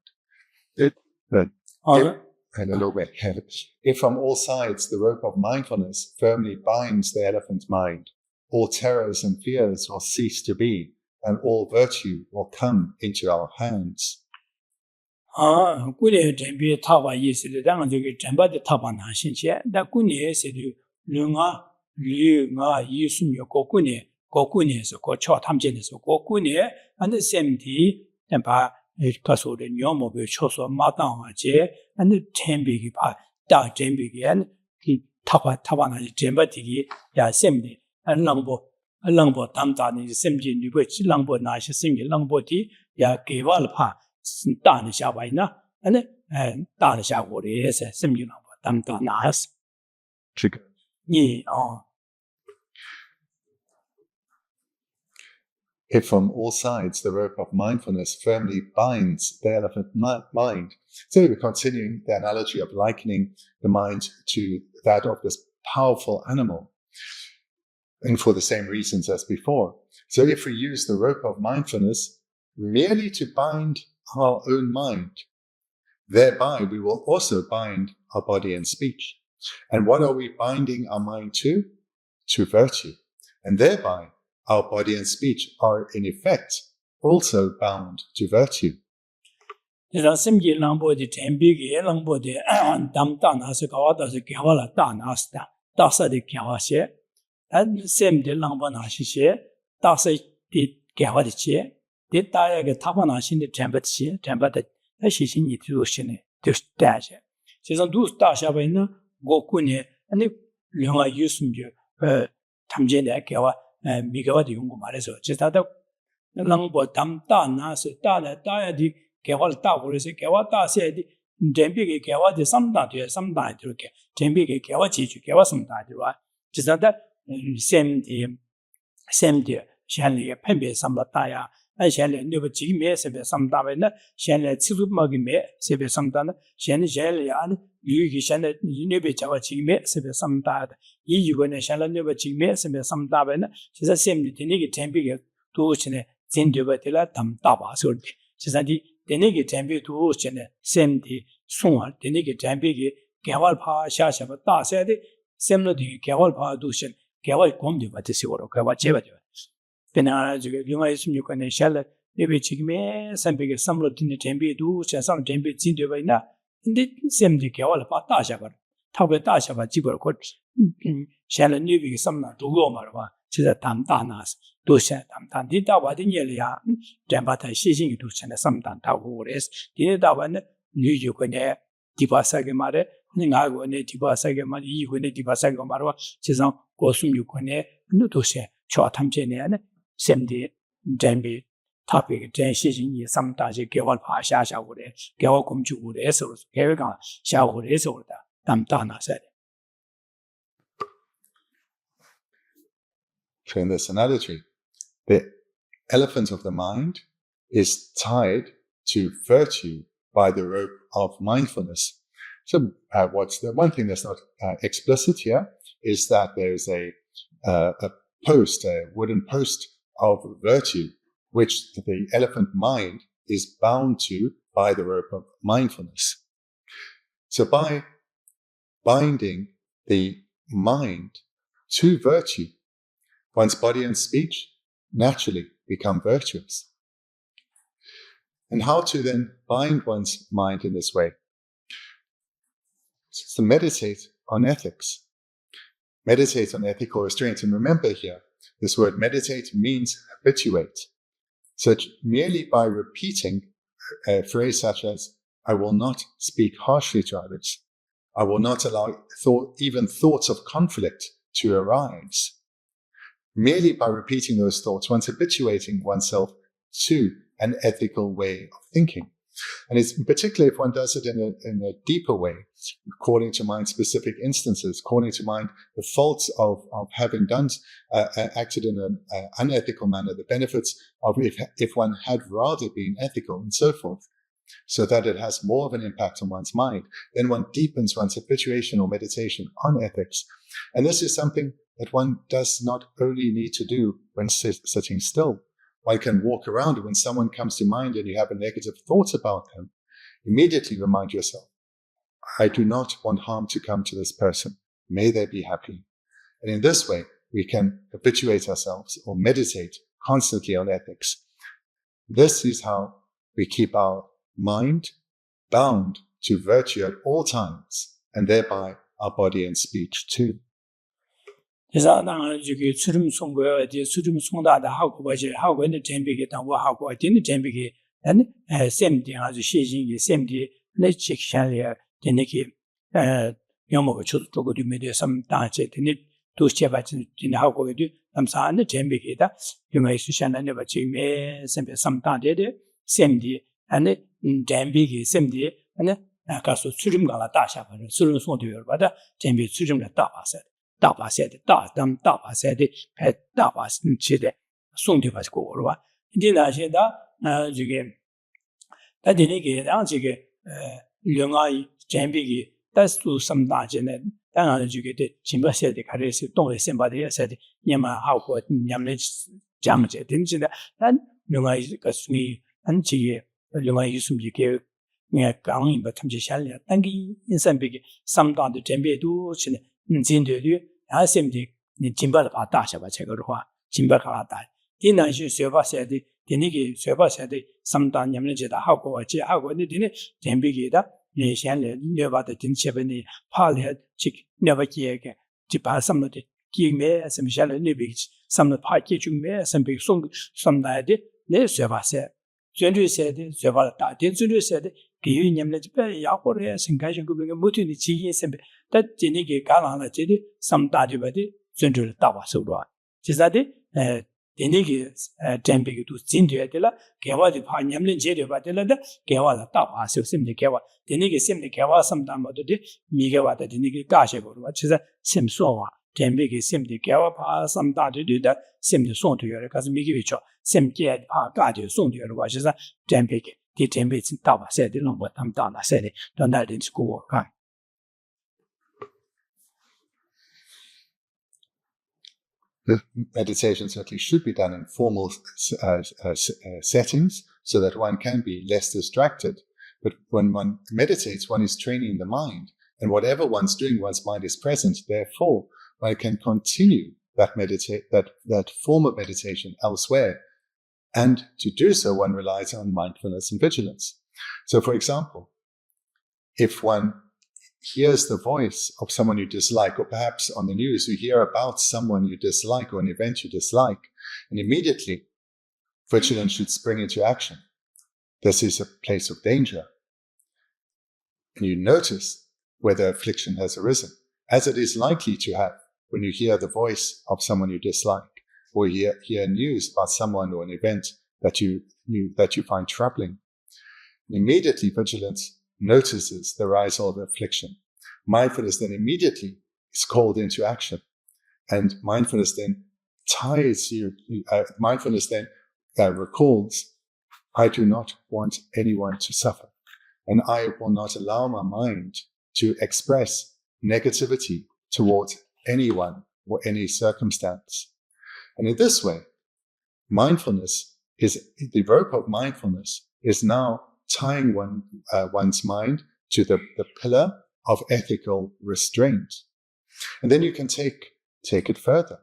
If from all sides the rope of mindfulness firmly binds the elephant's mind, all terrors and fears will cease to be, and all virtue will come into our hands. 古年准备塔巴意思的，当然这个准备的塔巴难信些，但古年是的，人啊，人啊，艺术有古年是过桥他们讲的是古年，按照身体，但把他说的鸟毛被敲说马当啊，这按照准备的把大准备的，按塔巴那准备的也身体，按冷波当大的身体，如果是冷波那些身体冷波的也给我了怕。大的下位呢，大的下我的也是什么样吧？当到哪是？这个你哦。If from all sides the rope of mindfulness firmly binds the elephant mind, so we're continuing the analogy of likening the mind to that of this powerful animal, and for the same reasons as before. So if we use the rope of mindfulness merely to bind our own mind, thereby we will also bind our body and speech. And what are we binding our mind to? To virtue. And thereby our body and speech are in effect also bound to virtue. 这让身体冷波的准备给冷波的，当大拿是搞的是给我了大拿是的，大色的给我些，身体冷波拿是些，大色的给我的些。这大家个他把那心的全部的，那些心你都是呢，都是大些。实际上都是大下边呢，我过年那另外有什么就他们现在给我没给我的用过嘛的时候，就是他的冷波当大那是大的给我的大过的是给我大些的，准备给我的什么大的给准备给我解决给我什么大的吧，就是他的身体现在也分别什么大呀。现在那个几面是别什么大呗？那现在吃住么个面是别什么大呢？现在啊，有个现在那边叫个几面是别什么大的？一个呢，现在那个几面是别什么大呗？呢？其实身体的那个准备个都是呢，针对不的了，他们大把手的。其实的那个准备都是呢，身体送啊的那个准备个给我怕下什么大些的，什么的给我怕都是给我光的吧，这是我的，给我接吧的。变成这个另外什么有可能下来那边这个面上边个什么的准备都像上准备针对为呢，你什么的给我了把大下巴，他个大下巴基本过，现在那边个什么都有嘛是吧？其实他们大那是都是他们的大话的年里啊，这把他写信都现在什么大户的是，的大话呢，你有可能第八三个嘛的，你外国呢第八三个嘛，一回呢第八三个嘛的话，实际上过去有可能那都是瞧他们这呢。身体准备特别的这些信息，什么大些给我爬下午的，给我工作的时候，给我讲下午的时候的，他们大那些的。So in this analogy, the elephant of the mind is tied to virtue by the rope of mindfulness. So what's the one thing that's not explicit here is that there's a wooden post of virtue, which the elephant mind is bound to by the rope of mindfulness. So by binding the mind to virtue, one's body and speech naturally become virtuous. And how to then bind one's mind in this way? It's to meditate on ethics. Meditate on ethical restraint. And remember here, this word meditate means habituate. So merely by repeating a phrase such as, I will not speak harshly to others. I will not allow even thoughts of conflict to arise. Merely by repeating those thoughts, one's habituating oneself to an ethical way of thinking. And it's particularly if one does it in a deeper way, calling to mind specific instances, calling to mind the faults of having acted in an unethical manner, the benefits of if one had rather been ethical and so forth. so that it has more of an impact on one's mind, then one deepens one's habituation or meditation on ethics. And this is something that one does not only need to do when sitting still. One can walk around, and when someone comes to mind and you have a negative thought about them, immediately remind yourself, I do not want harm to come to this person. May they be happy. And in this way, we can habituate ourselves or meditate constantly on ethics. This is how we keep our mind bound to virtue at all times, and thereby our body and speech too. 그래서 나는 저기 수름 송고요. 이제 수름 송다다 하고 뭐지 하고 있는 잼비게 당고 하고 있는 잼비게 안 샘디 아주 시진이 샘디 내 직샤리아 되네기 영어가 저쪽으로 되면 삼다제 되네 도시에바진 하고 있는 남사는 잼비게다 영어에 수시하는 바 지금에 샘비 삼다데데 샘디 안에 잼비게 샘디 안에 가서 수름가라 다샤바는 수름 송도요 바다 잼비 수름가 다바서 大把赛的大当大把赛的还大把去的送对吧是过了吧你那些的这个但是那个让这个另外准备的但是什么大件呢当然这个的全部赛的开始是动了先把这赛的你们好过你们讲这真是的但另外一个属于很这个另外一个属于个你讲一把他们就下来但个人生比个什么大的准备都是呢针对的，然后现在你尽把它把大小把这个的话，尽把它大。第二是学法写的，第那个学法写的，什么当你们觉得好过，这好过，你第那准备给的，你现在你把它定起来呢，怕了这你把这个就把什么的给没什么下来，你别什么怕给就没什么送什么来的，你学法写，专注写的学法大，专注写的。给予你们这边要或者生开心，个别个某种的基因身边，但今年给干了，这里什么大就把的尊重了大把收入啊，其实的今年给准备个都针对的了，给我的怕你们接着把的了的，给我了大把收什么的给我，今年给什么的给我什么大么的的，米给我的今年给感谢过了，其实什么说话，准备给什么的给我怕什么大的的，什么的送对了，可是米给说什么给怕感觉送对了话，其实准备给。die Tempel sind da was sehr lang wird am da sehr dann halt ins Go kann The meditation certainly should be done in formal settings so that one can be less distracted. But when one meditates, one is training the mind, and whatever one's doing, one's mind is present. Therefore, one can continue that form of meditation elsewhere. And to do so, one relies on mindfulness and vigilance. So, for example, if one hears the voice of someone you dislike, or perhaps on the news you hear about someone you dislike or an event you dislike, and immediately vigilance should spring into action. This is a place of danger. And you notice whether affliction has arisen, as it is likely to have when you hear the voice of someone you dislike, or hear news about someone or an event that you find troubling. Immediately, vigilance notices the rise of affliction. Mindfulness then immediately is called into action, and mindfulness then recalls, I do not want anyone to suffer, and I will not allow my mind to express negativity towards anyone or any circumstance. And in this way, the rope of mindfulness is now tying one's mind to the pillar of ethical restraint. And then you can take it further.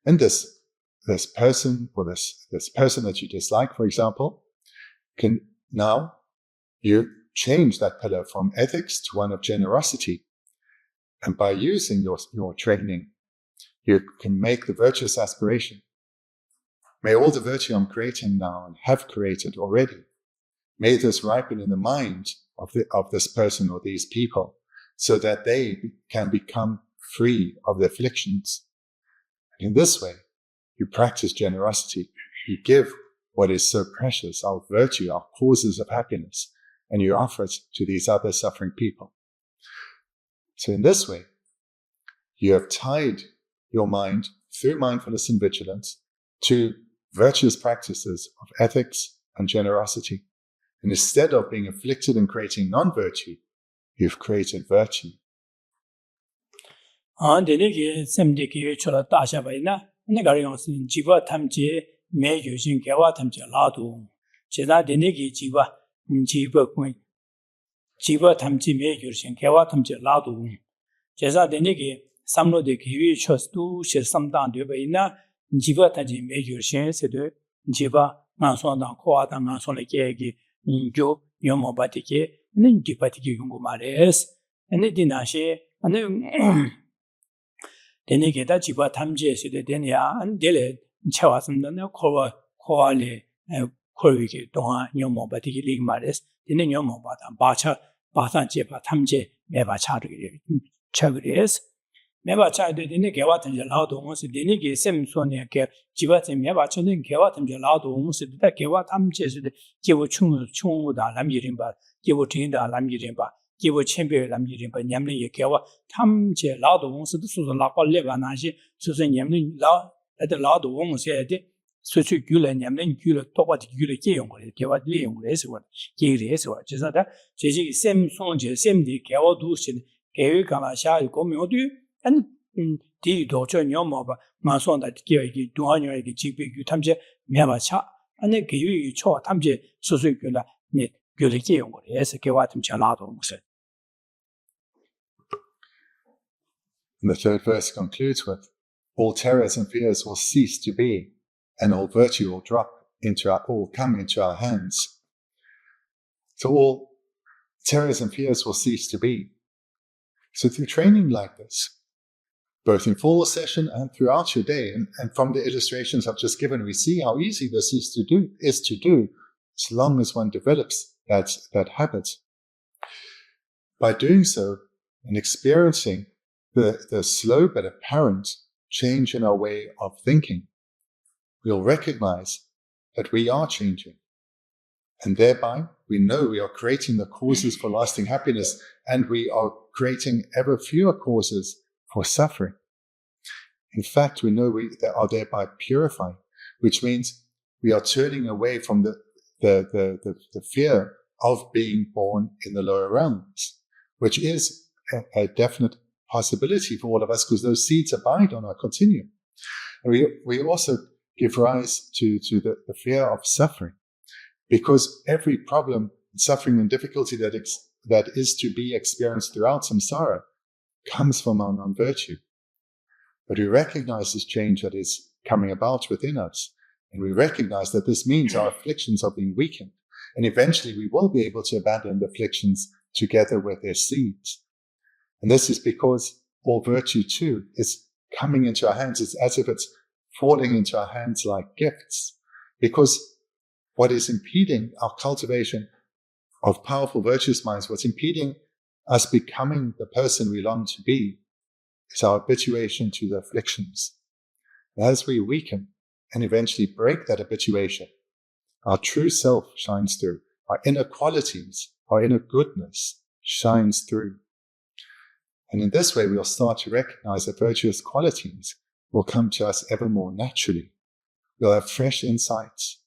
And this person or this person that you dislike, for example, can now you change that pillar from ethics to one of generosity. And by using your training, you can make the virtuous aspiration. May all the virtue I'm creating now and have created already, may this ripen in the mind of this person or these people, so that they can become free of the afflictions. And in this way, you practice generosity. You give what is so precious, our virtue, our causes of happiness, and you offer it to these other suffering people. So in this way, you have tied your mind through mindfulness and vigilance to virtuous practices of ethics and generosity. And instead of being afflicted and creating non-virtue, you've created virtue. 데네게 샘데게 초라 따샤바이나 네가리용스 지바 탐제 매주신 개와 탐제 라도 제가 데네게 지바 탐제 매주신 개와 탐제 라도 제가 데네게 삼로데 기위 초스도 실삼단 되바이나 지바 탐제 매주신 세도 지바 나선다 코아다 나선의 계획이 조 요모바티게 닌디바티게 용고 말레스 에네디나시 아네 데네게다 지바 탐지에서도 되냐 안델에 채왔습니다. 코알레 코르위게 동안 요모바티게 리그 말레스 데네 요모바다 바산 제바 탐지 매바 차르게 차그레스 매바 차르데 데네 개와 탐지 라도 오스 데네게 셈손에 개 지바 셈 매바 차는 개와 탐지 라도 오스 다 개와 탐지에서도 제보 충무다 남이림바 제보 진다 남이림바 제보 챔베 남이림바 냠네 개와 탐지 라도 오스도 수서 라ቋ레바 나시 수서 냠네 라도 오스에데 수수 규래 냠네 규래 똑바디 규래 개용거래 개와 리용거래서 개리에서 제사다 제지 셈손제 셈디 개와도 신 개위가마 샤이 고명도 안 디도 저 녀모바 마손다 기어기 동안여기 지비규 탐제 매바차 안에 기위 초 탐제 수수규라 네 교리계 용거래서 개와 탐제 라도 무슨. And the third verse concludes with, all terrors and fears will cease to be, and all virtue will come into our hands. So all terrors and fears will cease to be. So through training like this, both in full session and throughout your day, and from the illustrations I've just given, we see how easy this is to do, as long as one develops that habit. By doing so and experiencing the slow but apparent change in our way of thinking, we'll recognize that we are changing. And thereby, we know we are creating the causes for lasting happiness, and we are creating ever fewer causes for suffering. In fact, we know we are thereby purifying, which means we are turning away from the fear of being born in the lower realms, which is a definite possibility for all of us, because those seeds abide on our continuum. And we also give rise to the fear of suffering, because every problem, suffering and difficulty that is to be experienced throughout samsara comes from our non-virtue. But we recognize this change that is coming about within us, and we recognize that this means our afflictions are being weakened, and eventually we will be able to abandon the afflictions together with their seeds. And this is because all virtue too is coming into our hands. It's as if it's falling into our hands like gifts, because what is impeding our cultivation of powerful virtuous minds, what's impeding us becoming the person we long to be, is our habituation to the afflictions. And as we weaken and eventually break that habituation, our true self shines through. Our inner qualities, our inner goodness shines through. And in this way, we'll start to recognize that virtuous qualities will come to us ever more naturally. We'll have fresh insights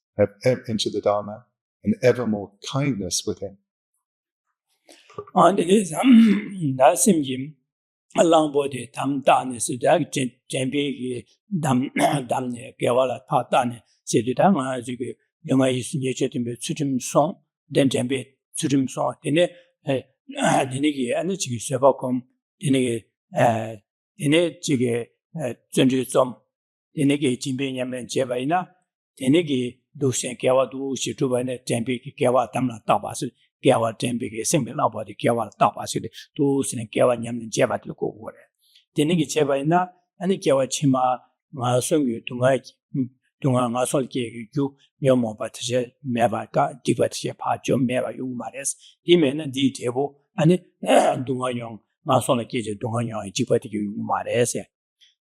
into the Dharma and ever more kindness within. And it is that same along body tam dan is that jambi dam ne gewala ta dan se de dang a ji ge yama yi sun ye che tim be chim song den jambi chim song dene dene ge an ji se ba kom dene ji ge zhen ji zom dene ge jin be nyam men je ba ina dene ge do shen gewa do shi zhu ba ne jambi ge gewa dam la da ba shi gewa jambi ge sing be la ba de gewa da ba shi de do shen gewa nyam men je ba de ko wo le dene ge je ba ina an gewa chima ma song yu 동아 가설계 유 녀모 바트제 메바가 디바트제 파죠 메바 유 마레스 이면은 디 대보 아니 동아용 마설계 동아용 디바트제 유 마레스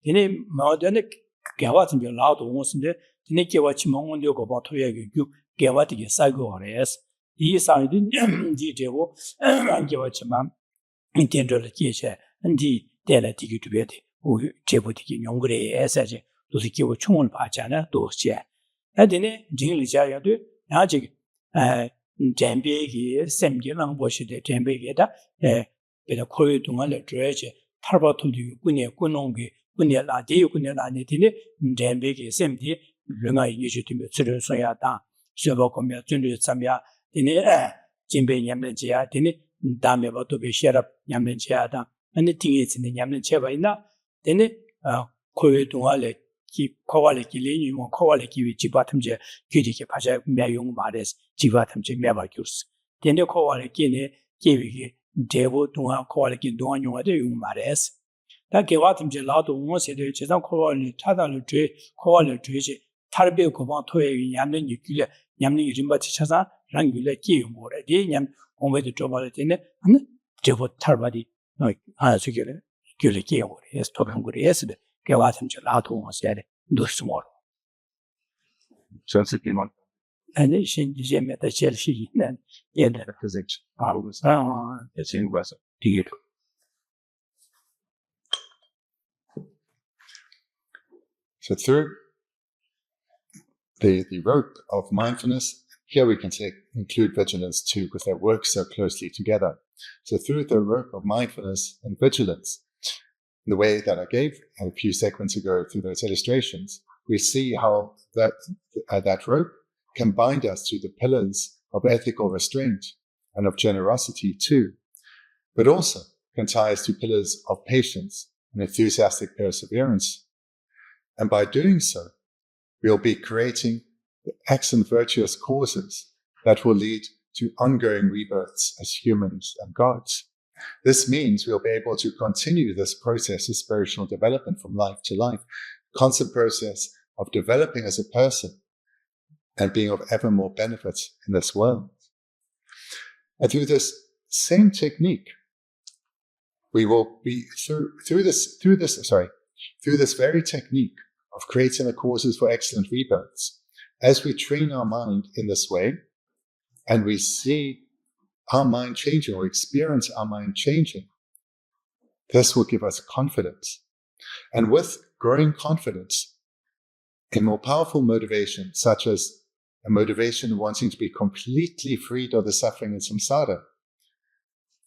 이네 모던의 개와ትን 게 라도 온스인데 이네 개와치 몽원도 거 토야게 유 개와트게 사고레스 이 사이드 디 대보 개와치만 인텐더를 계셔 디 데라티기 두베데 오 제보티기 용그레에서지 도시 기호 총을 받잖아 도시에. 나데네 진리자야도 나지 젠베기 샘기랑 보시되 젠베기다 베다 코에 동안에 줘야지 탈바토디 군에 군농기 군에 라디 군에 라니티네 젠베기 샘디 르가 이슈티메 쓰르서야다 셔버코며 준비 참야 디네 진베 냠는지야 디네 다음에 뭐또 비셔럽 냠는지야다 아니 팅이스네 냠는지야바이나 디네 코에 동안에 기 코발의 길이 뭐 코발의 기위 지바탐제 규리게 파자 매용 말에서 지바탐제 매바교스 근데 코발의 길이 기위게 대부 동안 코발의 길 동안 용어도 용 말에서 다 개와탐제 라도 원세대 제상 코발의 차단을 죄 코발의 죄지 탈배 고방 토의 냠는 유길에 냠는 이름바치 찾아 랑 유래 기용 뭐래 냠 공부도 좀 할 때는 제보 탈바디 하나 주기래 규래 기용 뭐래 스톱한 거래서 개와탐제 라도 원세대 노스모로 Shantideva. 아니 신지메다 젤시는 얘네 Physics. it's in West. 디게도 So through the rope of mindfulness, here we can include vigilance too, because they work so closely together. So through the rope of mindfulness and vigilance, the way that I gave a few seconds ago through those illustrations, we see how that rope can bind us to the pillars of ethical restraint and of generosity too, but also can tie us to pillars of patience and enthusiastic perseverance. And by doing so, we'll be creating the excellent virtuous causes that will lead to ongoing rebirths as humans and gods. This means we'll be able to continue this process of spiritual development from life to life, constant process of developing as a person and being of ever more benefit in this world. And through this same technique, we will be through this very technique of creating the causes for excellent rebirths. As we train our mind in this way, and we see our mind changing or experience our mind changing, this will give us confidence. And with growing confidence, a more powerful motivation, such as a motivation wanting to be completely freed of the suffering in samsara,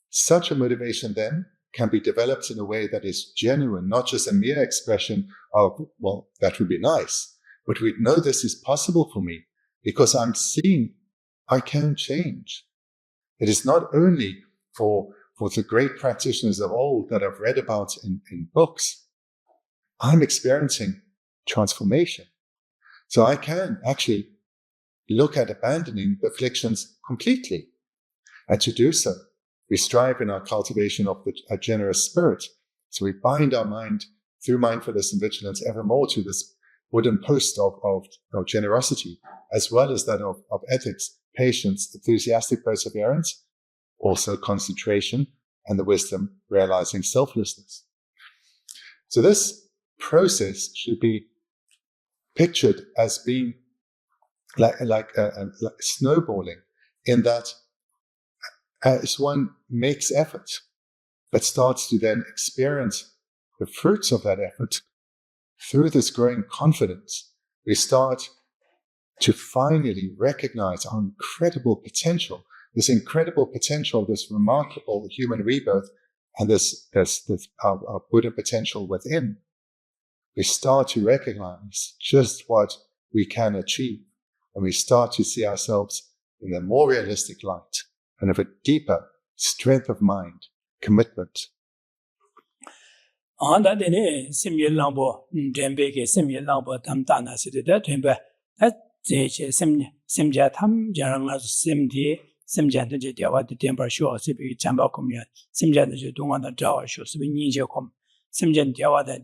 such a motivation then can be developed in a way that is genuine, not just a mere expression of, well, that would be nice, but we know this is possible for me because I'm seeing I can change. It is not only for the great practitioners of old that I've read about in books. I'm experiencing transformation. So I can actually look at abandoning the afflictions completely. And to do so, we strive in our cultivation of a generous spirit. So we bind our mind through mindfulness and vigilance evermore to this wooden post of generosity, as well as that of ethics, patience, enthusiastic perseverance, also concentration, and the wisdom realizing selflessness. So this process should be pictured as being like snowballing, in that as one makes effort, but starts to then experience the fruits of that effort, through this growing confidence, we start to finally recognize our incredible potential, this remarkable human rebirth, and this our Buddha potential within. We start to recognize just what we can achieve, and we start to see ourselves in a more realistic light and of a deeper strength of mind, commitment. Andadene simyelambo dembeke simyelambo tamtana sidida temba je simja tham jaranga simdi simja de dewa de temba sho sibi chamba komya simja de donga da jawa sho sibi ninje kom simja dewa da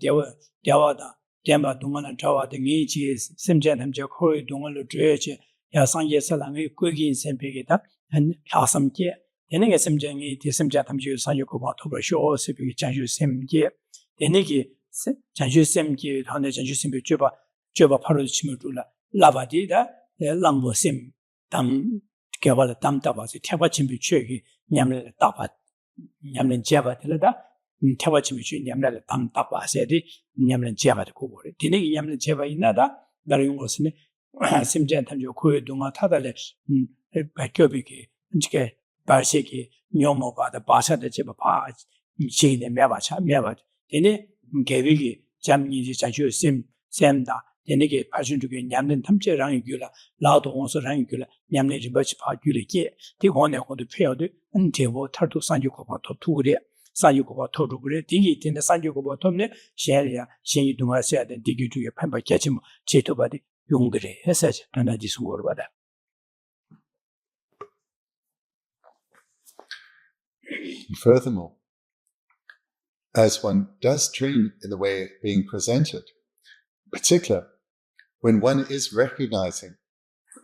temba donga da jawa de ngi ji simja tham je khoi donga lo dreje ya sangye salang ko gi sempege da an hasamje denege simja ngi de simja tham je sangye ko ba to sho sibi chanju simje 데네기 잔주sem기 하는 잔주sem비 줘봐 바로 치면 줄라 라바디다 랑보셈 담 개발 담다바지 태바침비 취기 냠을 따바 냠는 제바들다 태바침비 취 냠을 담다바세디 냠는 제바도 고보래 데네기 냠는 제바 있나다 다른 것은 심지어 탐조 고요 동화 타달래 백교비기 이게 발식이 녀모바다 바사데 제바 바 지네 매바차 매바 되네 개비기 잠니지 자주 셈다 되네게 파준주게 냠는 탐제랑이 규라 라도원서랑이 규라 냠네지 버치 파규리게 디고네 고도 페어도 은제보 탈도 산주고바 토투그레 산주고바 토투그레 디기 텐데 산주고바 톰네 셰리아 신유동아세야 된 디기주게 판바께지 뭐 제토바디 용그레 해서지 나나지 수고를 받아. Furthermore, as one does train in the way being presented, in particular, when one is recognizing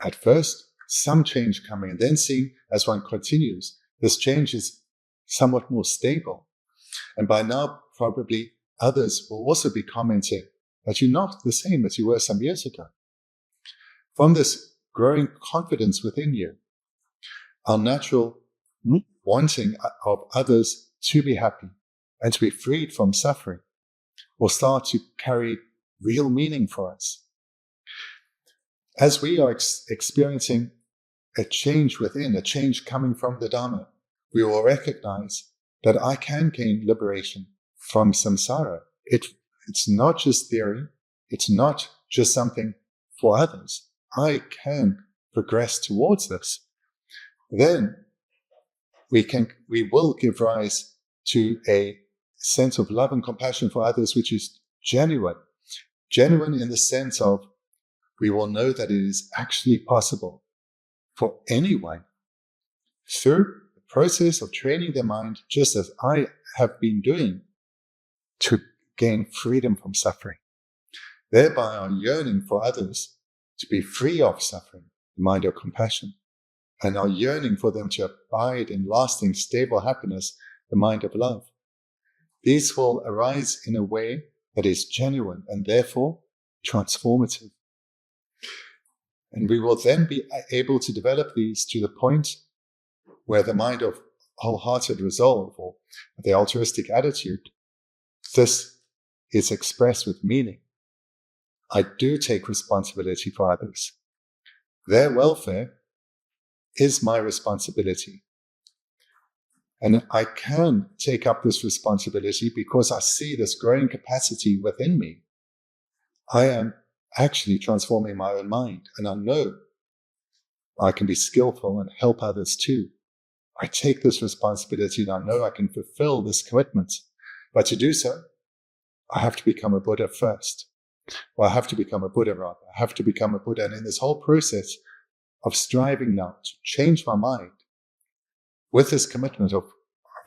at first some change coming and then seeing as one continues, this change is somewhat more stable. And by now, probably others will also be commenting that you're not the same as you were some years ago. From this growing confidence within you, our natural wanting of others to be happy and to be freed from suffering will start to carry real meaning for us. As we are experiencing a change within, a change coming from the Dharma, we will recognize that I can gain liberation from samsara. It's not just theory. It's not just something for others. I can progress towards this. Then we will give rise to a sense of love and compassion for others, which is genuine. Genuine in the sense of we will know that it is actually possible for anyone through the process of training their mind, just as I have been doing, to gain freedom from suffering. Thereby our yearning for others to be free of suffering, the mind of compassion, and our yearning for them to abide in lasting, stable happiness, the mind of love. These will arise in a way that is genuine and therefore transformative. And we will then be able to develop these to the point where the mind of wholehearted resolve or the altruistic attitude, this is expressed with meaning. I do take responsibility for others. Their welfare is my responsibility. And I can take up this responsibility because I see this growing capacity within me. I am actually transforming my own mind, and I know I can be skillful and help others too. I take this responsibility and I know I can fulfill this commitment. But to do so, I have to become a Buddha first. Well, I have to become a Buddha rather. I have to become a Buddha. And in this whole process of striving now to change my mind with this commitment of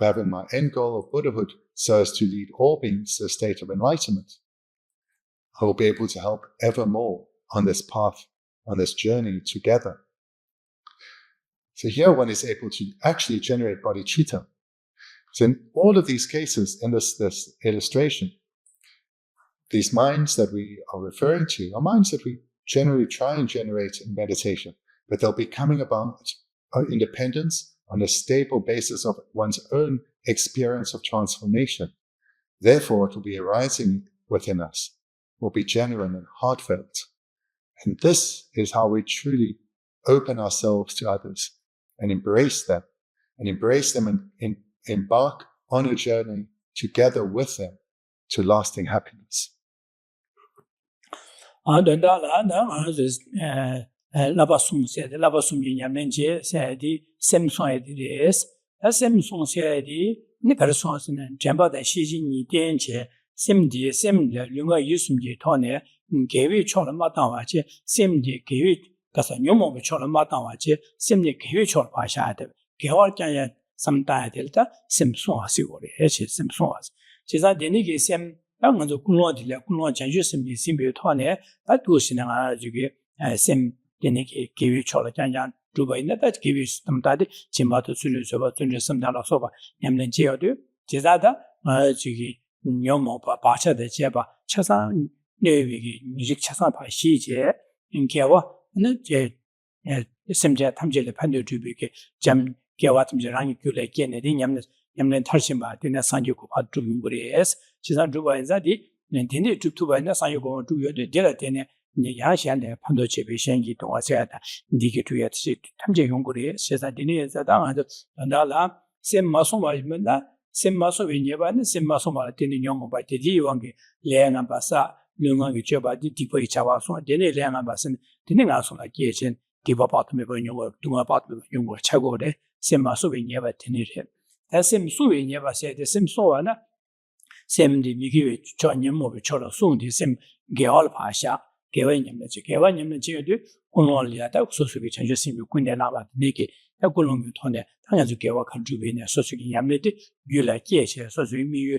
having my end goal of Buddhahood so as to lead all beings to a state of enlightenment, I will be able to help ever more on this path, on this journey together. So here one is able to actually generate bodhicitta. So in all of these cases, in this illustration, these minds that we are referring to are minds that we generally try and generate in meditation, but they'll be coming about independence on a stable basis of one's own experience of transformation. Therefore, it will be arising within us, will be genuine and heartfelt. And this is how we truly open ourselves to others and embrace them and embark on a journey together with them to lasting happiness. Labasum said, Labasum Yamenge said, Samson is, as Samson said, Nickerson and Jamba that she's in danger, Simdi, Simda, Lunga Yusumji Tone, gave it Cholamatawache, Simdi gave it Casanyomo Cholamatawache, Simdi gave it Cholpashat, Georgian, some delta, Simpson, Sigori, Simpson. She's a denigate Sam, young and the Kuno Janjusim, Simbutone, that goes in a Sim. Deniki give you Cholajan, Juba in that give you some daddy, Chimato Sulu Soba, some dollar soba, Yamden Geodu, Jizada, Jigi, Yomo, Bacha de Jeba, Chasan, Nevi, music Chasan by Shije, in Kiawa, and Simja Tamjel Pandu to be Jam Kiawatam Jarang Kule, Yamden Tarshimba, Dina Sanjuku, Adrumburies, Chisan Juba in Zadi, intended to Tuba and Sanjuko to your delatene. 양시한테 판도 제비 생기 동화세다 니게 두야 탐제 연구를 세사디네에서 당하도 나라 셈마소마면나 셈마소베니바는 셈마소마 되는 연구 바이디 왕게 레나 바사 르망이 줘바디 디포이 차와소 되네 레나 바슨 되는 가소나 계신 디바파트메 번용을 동아파트메 연구 차고래 셈마소베니바 되네 셈소베니바 세데 셈소와나 셈디 미기 전년모비 처럼 송디 셈 개월 파샤 개원님네 개원님네 지에도 온월리아다 소수기 전주심이 군대 나와 네게 야골롱이 통해 당연히 개와 컨트리뷰네 소수기 냠네데 유라 계셔 소수기 미유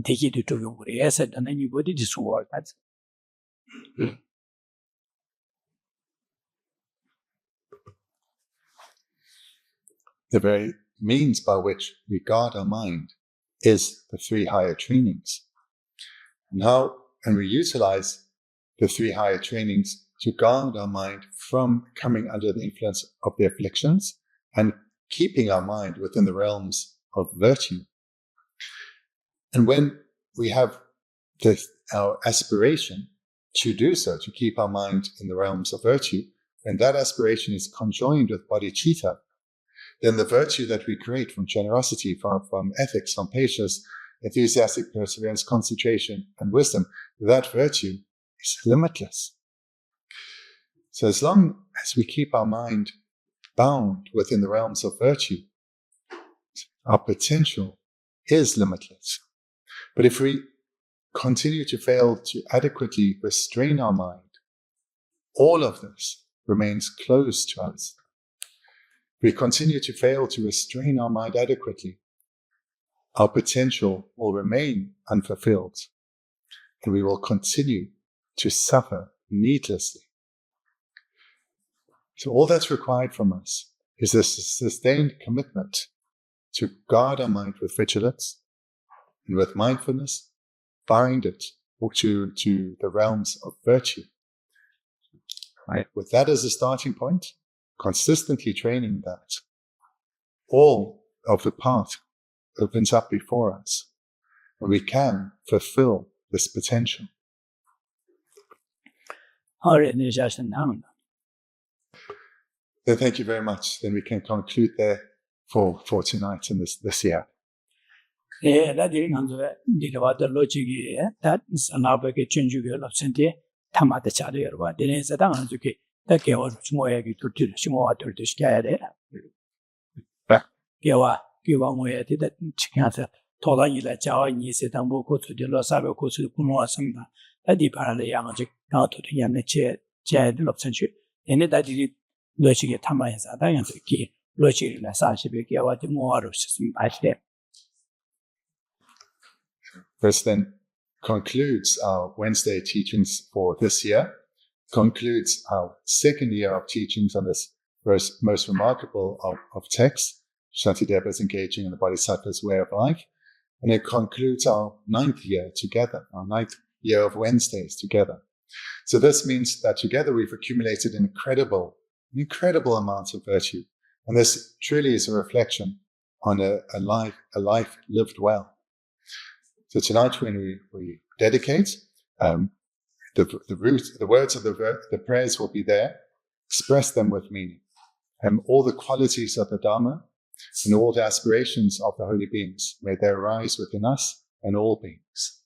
되기도 좀 연구를 해서 나는 이보디 디스월 같이 The very means by which we guard our mind is the three higher trainings. Now, and we utilize the three higher trainings to guard our mind from coming under the influence of the afflictions and keeping our mind within the realms of virtue. And when we have our aspiration to do so, to keep our mind in the realms of virtue, when that aspiration is conjoined with bodhicitta, then the virtue that we create from generosity, from ethics, from patience, enthusiastic perseverance, concentration, and wisdom, that virtue is limitless. So as long as we keep our mind bound within the realms of virtue, our potential is limitless. But if we continue to fail to adequately restrain our mind, all of this remains closed to us. We continue to fail to restrain our mind adequately, our potential will remain unfulfilled, and we will continue to suffer needlessly. So all that's required from us is a sustained commitment to guard our mind with vigilance and with mindfulness, bind it to the realms of virtue. Right? With that as a starting point, consistently training that, all of the path opens up before us, and we can fulfill this potential. Then thank you very much. Then we can conclude there for tonight and this year. This then concludes our Wednesday teachings for this year, concludes our second year of teachings on this most remarkable of texts, Shantideva's engaging in the Bodhisattva's way of life, and it concludes our 9th year together, our 9th year of Wednesdays together. So this means that together we've accumulated an incredible amount of virtue, and this truly is a reflection on a life lived well. So tonight, when we dedicate, the words of the prayers will be there. Express them with meaning, and all the qualities of the Dharma and all the aspirations of the holy beings, may they arise within us and all beings.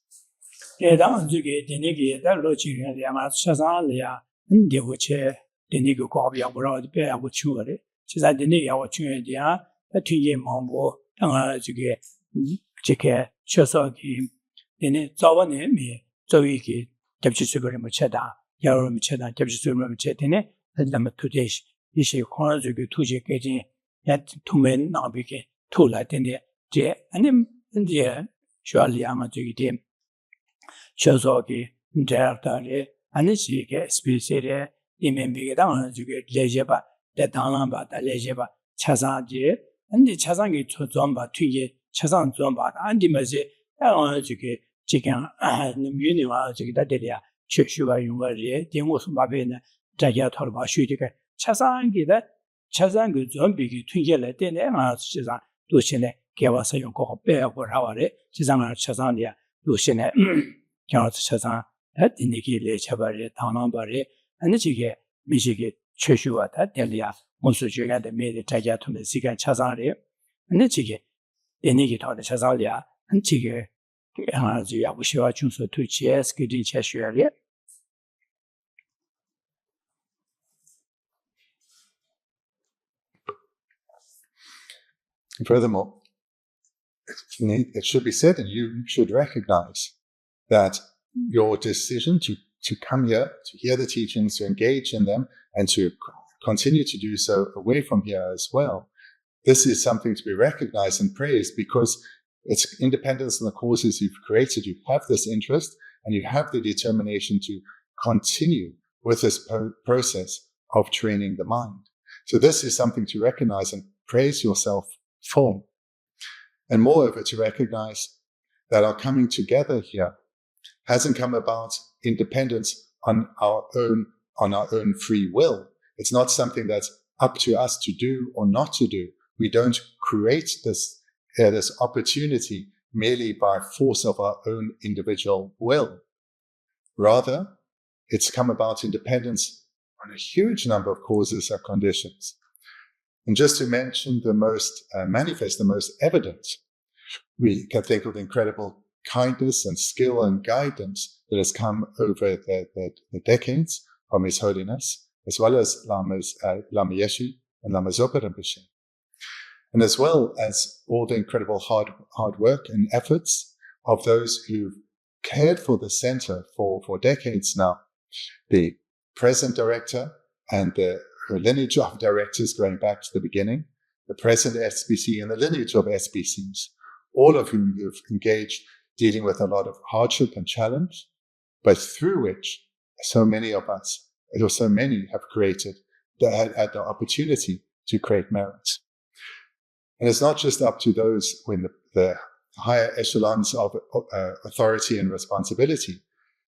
that indicate Chabari, Tanambari, and the Chige, Michige, Cheshuata, Delia, Monsuja, the made Taja to the Sika Chazari, and the Chige, indicate on the Chazalia, and Chige, Yabushua Chunso to Chies, Kidin Cheshuaria. Furthermore, it should be said, and you should recognize that your decision to come here, to hear the teachings, to engage in them, and to continue to do so away from here as well, this is something to be recognized and praised, because it's independence in the causes you've created. You have this interest, and you have the determination to continue with this process of training the mind. So this is something to recognize and praise yourself for. And moreover, to recognize that our coming together here hasn't come about independence on our own free will. It's not something that's up to us to do or not to do. We don't create this opportunity merely by force of our own individual will. Rather, it's come about independence on a huge number of causes or conditions. And just to mention the most manifest, the most evident, we can think of the incredible kindness and skill and guidance that has come over the decades from His Holiness, as well as Lama Yeshe and Lama Zopa Rinpoche, and as well as all the incredible hard work and efforts of those who've cared for the center for decades now. The present director and her lineage of directors going back to the beginning, the present SBC and the lineage of SBCs, all of whom have engaged dealing with a lot of hardship and challenge, but through which so many of us, or so many have created, that had the opportunity to create merits. And it's not just up to those in the higher echelons of authority and responsibility.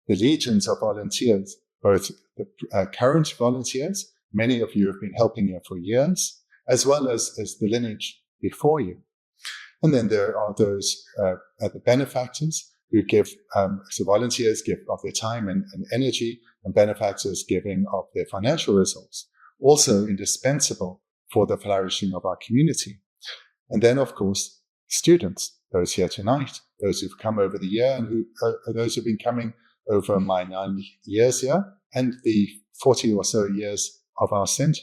The legions of volunteers, both the current volunteers, many of you have been helping here for years, as well as the lineage before you. And then there are those the benefactors who give, so volunteers give of their time and energy, and benefactors giving of their financial resources, also indispensable for the flourishing of our community. And then, of course, students, those here tonight, those who've come over the year, and those who've been coming over my 9 years here, and the 40 or so years of our center.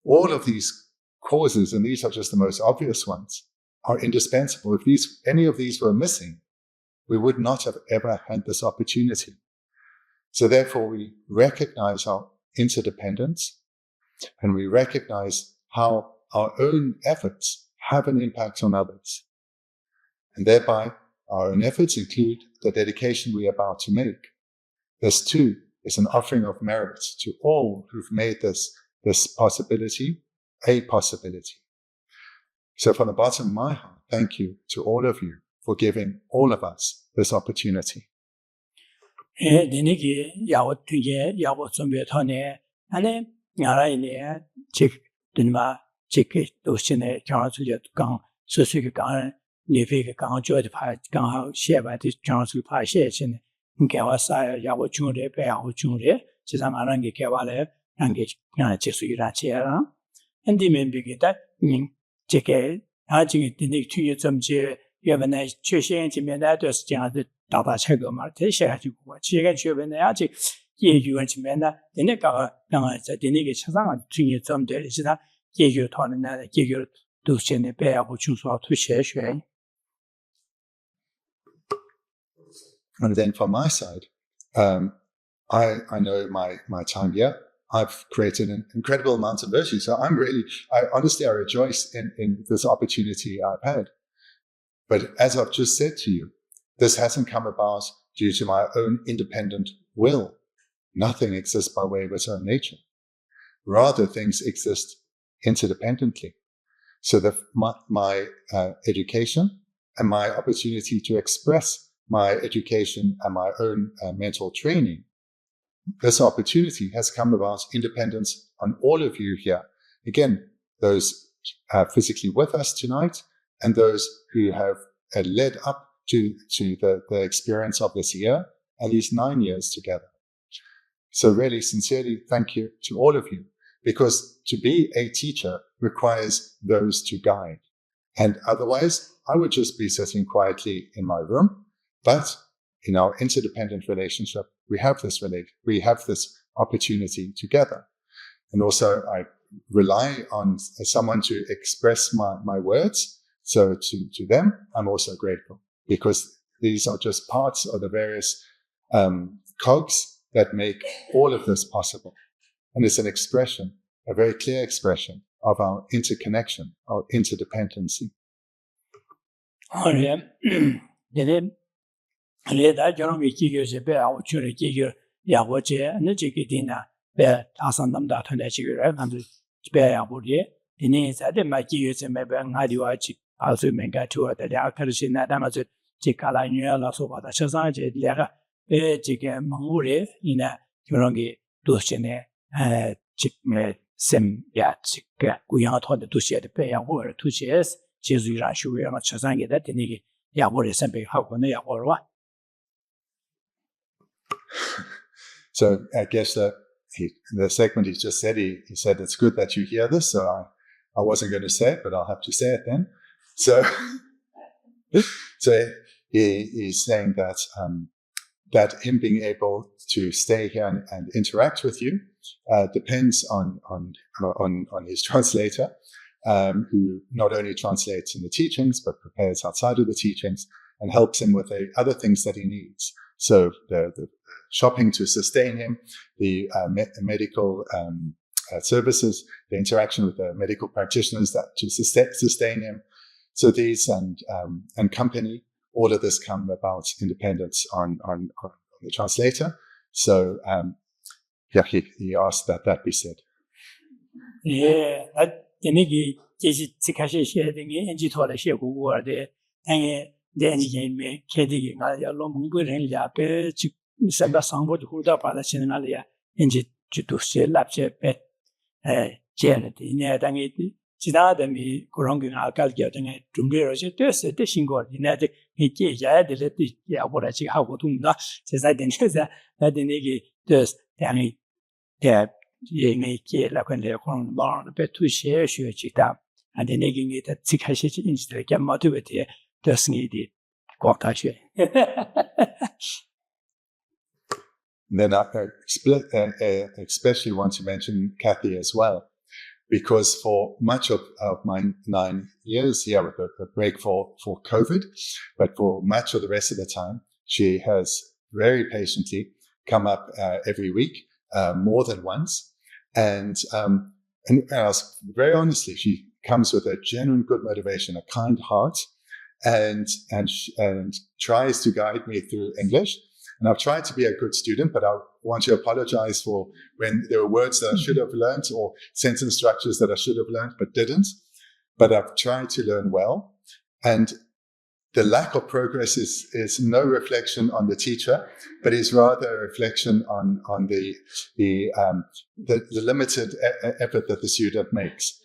All of these causes, and these are just the most obvious ones, are indispensable. If any of these were missing, we would not have ever had this opportunity. So therefore, we recognize our interdependence, and we recognize how our own efforts have an impact on others. And thereby, our own efforts include the dedication we are about to make. This too is an offering of merit to all who've made this possibility a possibility. So from the bottom of my heart, thank you to all of you for giving all of us this opportunity. And then from my side, I know my time here. I've created an incredible amount of virtue. So I honestly rejoice in this opportunity I've had. But as I've just said to you, this hasn't come about due to my own independent will. Nothing exists by way of its own nature. Rather, things exist interdependently. So that my education and my opportunity to express my education and my own mental training, this opportunity has come about independence on all of you here. Again, those physically with us tonight and those who have led up to the experience of this year at least 9 years together. So really, sincerely, thank you to all of you, because to be a teacher requires those to guide. And otherwise, I would just be sitting quietly in my room. But in our interdependent relationship, we have this opportunity together. And also, I rely on someone to express my words. So to them, I'm also grateful, because these are just parts of the various cogs that make all of this possible. And it's an expression, a very clear expression of our interconnection, our interdependency. So I guess the segment he just said, he said, it's good that you hear this. So I wasn't going to say it, but I'll have to say it then. So, he's saying that that him being able to stay here and interact with you depends on his translator, who not only translates in the teachings but prepares outside of the teachings and helps him with the other things that he needs. So the shopping to sustain him, the medical services, the interaction with the medical practitioners to sustain him. So these and company, all of this come about independence on the translator. So he asked that be said. Yeah, Then I especially want to mention Kathy as well, because for much of my 9 years here, with a break for COVID, but for much of the rest of the time, she has very patiently come up every week, more than once. And I was very honestly, she comes with a genuine good motivation, a kind heart, and tries to guide me through English. And I've tried to be a good student, but I want to apologize for when there were words that I should have learned or sentence structures that I should have learned but didn't. But I've tried to learn well. And the lack of progress is no reflection on the teacher, but is rather a reflection on the limited effort that the student makes.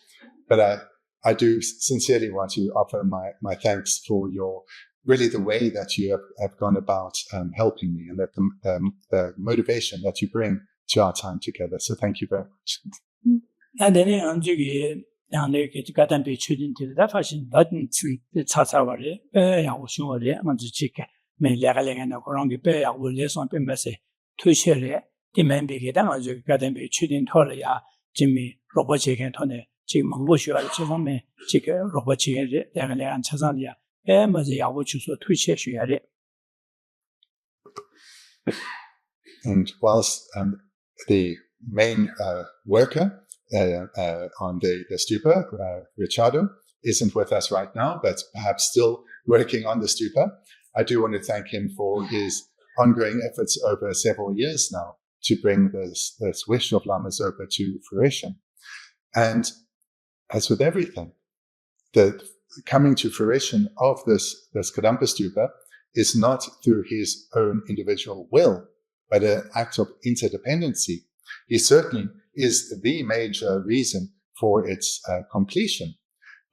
But I do sincerely want to offer my thanks for really the way that you have gone about helping me, and that the motivation that you bring to our time together. So thank you very much. And whilst the main worker on the stupa, Richardo, isn't with us right now, but perhaps still working on the stupa, I do want to thank him for his ongoing efforts over several years now to bring this wish of Lama Zopa to fruition. And as with everything, the coming to fruition of this Kadampa stupa is not through his own individual will, but an act of interdependency. He certainly is the major reason for its completion.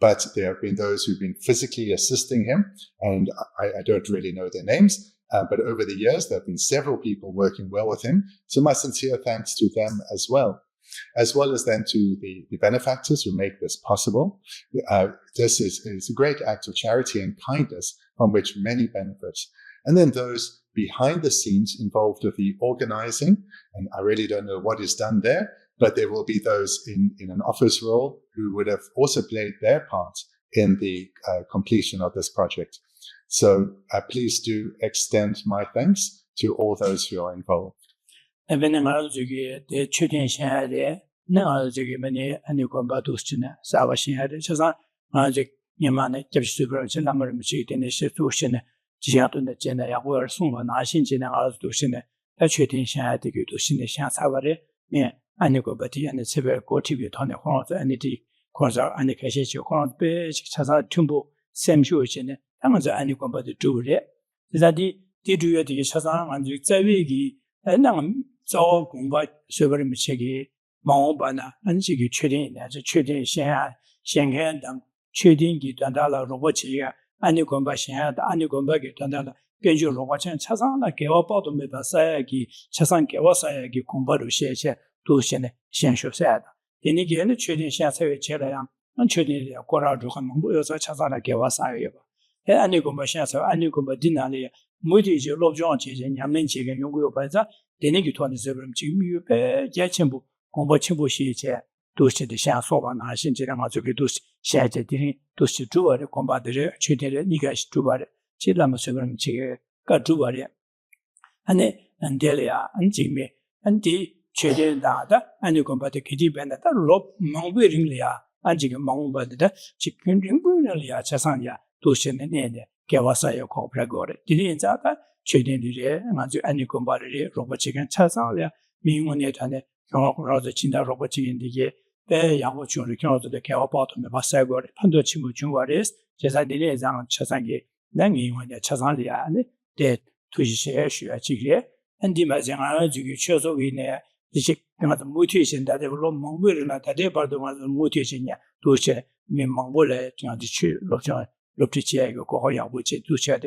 But there have been those who've been physically assisting him, and I don't really know their names, But over the years, there have been several people working well with him. So my sincere thanks to them as well as then to the benefactors who make this possible. This is a great act of charity and kindness from which many benefit. And then those behind the scenes involved with the organizing, and I really don't know what is done there, but there will be those in an office role who would have also played their part in the completion of this project. So please do extend my thanks to all those who are involved. so 공부 수업을 미치기 마음바나 안식이 최대이나 저 최대 생각당 최대인기 단달라 로봇이야 아니 공부하셔야다 아니 공부하기 단달라 변주 로봇은 차상나 개와봐도 메다사야기 차상 개와사야기 공부를 시에체 도시네 현실사야다 이니게는 최대 생사회 제라양 안 최대의 고라도 한번 보여서 차상나 개와사야요 아니 공부하셔서 아니 공부 디나리 무디지 로브정 제제 냠는 제게 연구요 발자 되는기 토하는 세브름 지금 유배 예천부 공부 친구 시제 도시의 샤소바 나신지랑 아주 그 도시 샤제들이 도시 주어를 공부하들 최대를 니가 주어를 지라면 세브름 지게 가 주어를 안에 안델이야 안지미 안디 최대다다 아니 공부하들 기디변다 로 몽베링이야 안지게 몽베다 지금 링부는이야 자산이야 도시는 내내 개와사요 코프라고래 디린자가 최대들이 아주 아니 공부를 로봇이간 차상이야 민원에 관해 경험으로서 진다 로봇인데 배 양호 중을 경험도 개와바도 맞사고래 판도 친구 중과레스 제사들이 장 차상이 난이원에 차상이야 네 투시에 쉬어지게 안디마장아 주기 최소위네 이제 그마다 모티베이션다 데로 몽부르나 다데바도 맞은 모티베이션이야 도시 민망불에 저한테 로저 롭티치에고 고호야부치 두셔야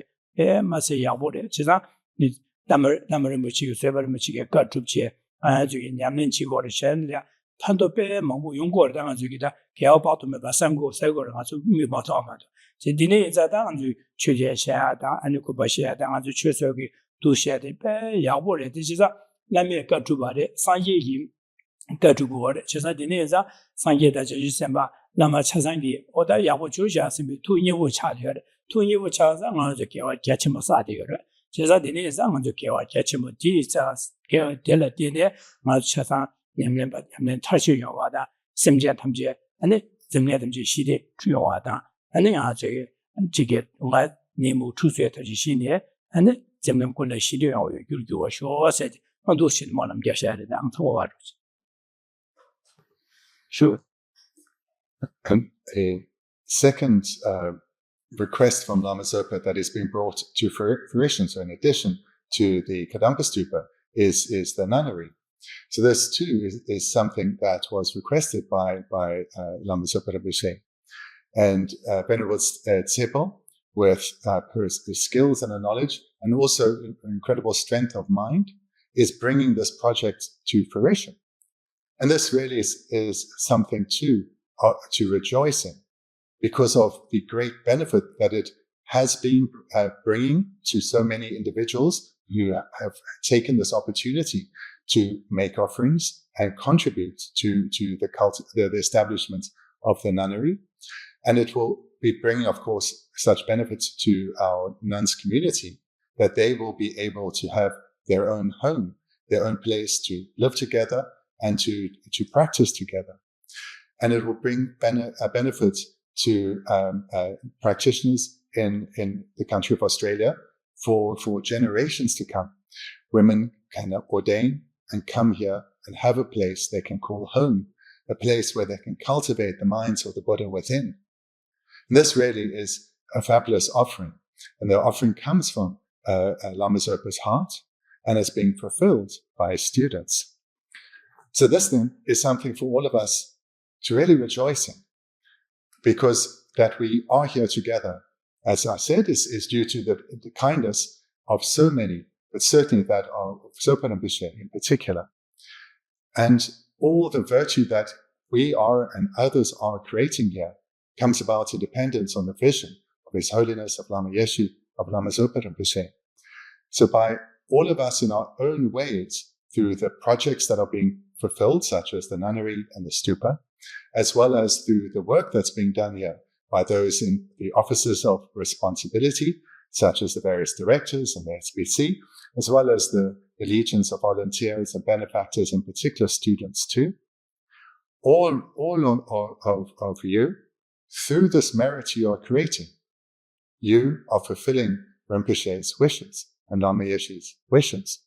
마세 야보래 지상 니 남을 무치고 세벌 무치게 까줍지 아주 냠는 지고를 셴냐 판도 빼 몽부 용고를 당한 주기다 개업바도면 바상고 세고를 아주 미모도 아마도 제 디네 자당 아주 최제샤다 아니고 바시야다 아주 최소기 두셔야 돼 야보래 지사 남의 까줍바래 상예임 까주고래 지사 디네자 상예다 지sem바 lama chasangi oda yabu chuja simbi tu nyewu chadiyore tu nyewu chaza nganje kewa gyachimo sadiyore jeza dine zanganje kewa gyachimo di za kewa dela dine ma chasan nyamlen ba nyamlen tashi yawada simje tamje ane zimle tamje shide chuyawada ane ya jige nga nemu chusue tashi shine ane zimlen kunla shide yawo yulgyo sho se ando shin mo nam gyashare da ang tawo waru sure. And a second request from Lama Zopa that is being brought to fruition, so in addition to the Kadampa Stupa, is the nunnery. So this too is something that was requested by Lama Zopa Rinpoche. And Venerable Tsepo, with her skills and her knowledge, and also incredible strength of mind, is bringing this project to fruition. And this really is something to rejoice in, because of the great benefit that it has been bringing to so many individuals who have taken this opportunity to make offerings and contribute to the establishment of the nunnery. And it will be bringing, of course, such benefits to our nuns community that they will be able to have their own home, their own place to live together and to practice together. And it will bring benefits to practitioners in the country of Australia for generations to come. Women can ordain and come here and have a place they can call home, a place where they can cultivate the minds of the Buddha within. And this really is a fabulous offering. And the offering comes from Lama Zopa's heart and is being fulfilled by his students. So this then is something for all of us to really rejoice in, because that we are here together, as I said, is due to the kindness of so many, but certainly that of Sopa Rinpoche in particular. And all the virtue that we are and others are creating here comes about in dependence on the vision of His Holiness, of Lama Yeshe, of Lama Zopa Rinpoche. So by all of us in our own ways, through the projects that are being fulfilled, such as the nunnery and the stupa, as well as through the work that's being done here by those in the offices of responsibility, such as the various directors and the SBC, as well as the legions of volunteers and benefactors, in particular students too. All of you, through this merit you are creating, you are fulfilling Rinpoche's wishes and Lama Yeshe's wishes.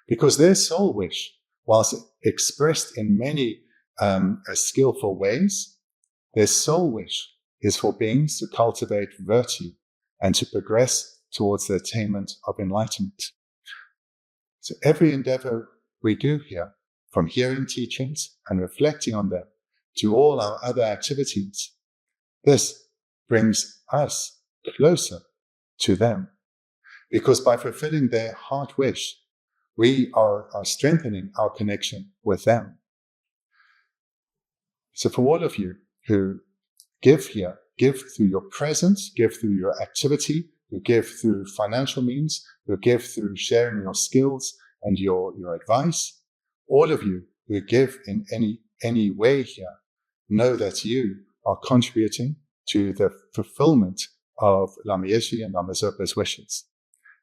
Because their soul wish, whilst expressed in many skillful ways, their soul wish is for beings to cultivate virtue and to progress towards the attainment of enlightenment. So every endeavor we do here, from hearing teachings and reflecting on them to all our other activities, this brings us closer to them. Because by fulfilling their heart wish, we are strengthening our connection with them. So for all of you who give here, give through your presence, give through your activity, who give through financial means, who give through sharing your skills and your advice, all of you who give in any way here, know that you are contributing to the fulfillment of Lama Yeshe and Lama Zopa's wishes,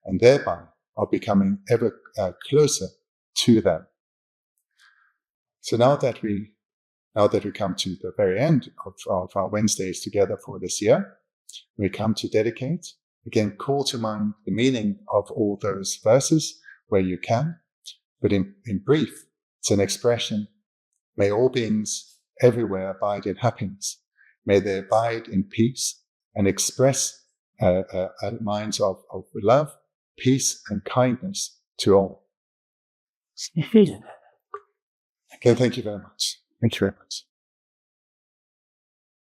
and thereby are becoming ever closer to them. So now that we come to the very end of our Wednesdays together for this year, we come to dedicate, again, call to mind the meaning of all those verses where you can, but in brief, it's an expression: may all beings everywhere abide in happiness. May they abide in peace and express minds of love, peace, and kindness to all. Okay, thank you very much. Thank you very much.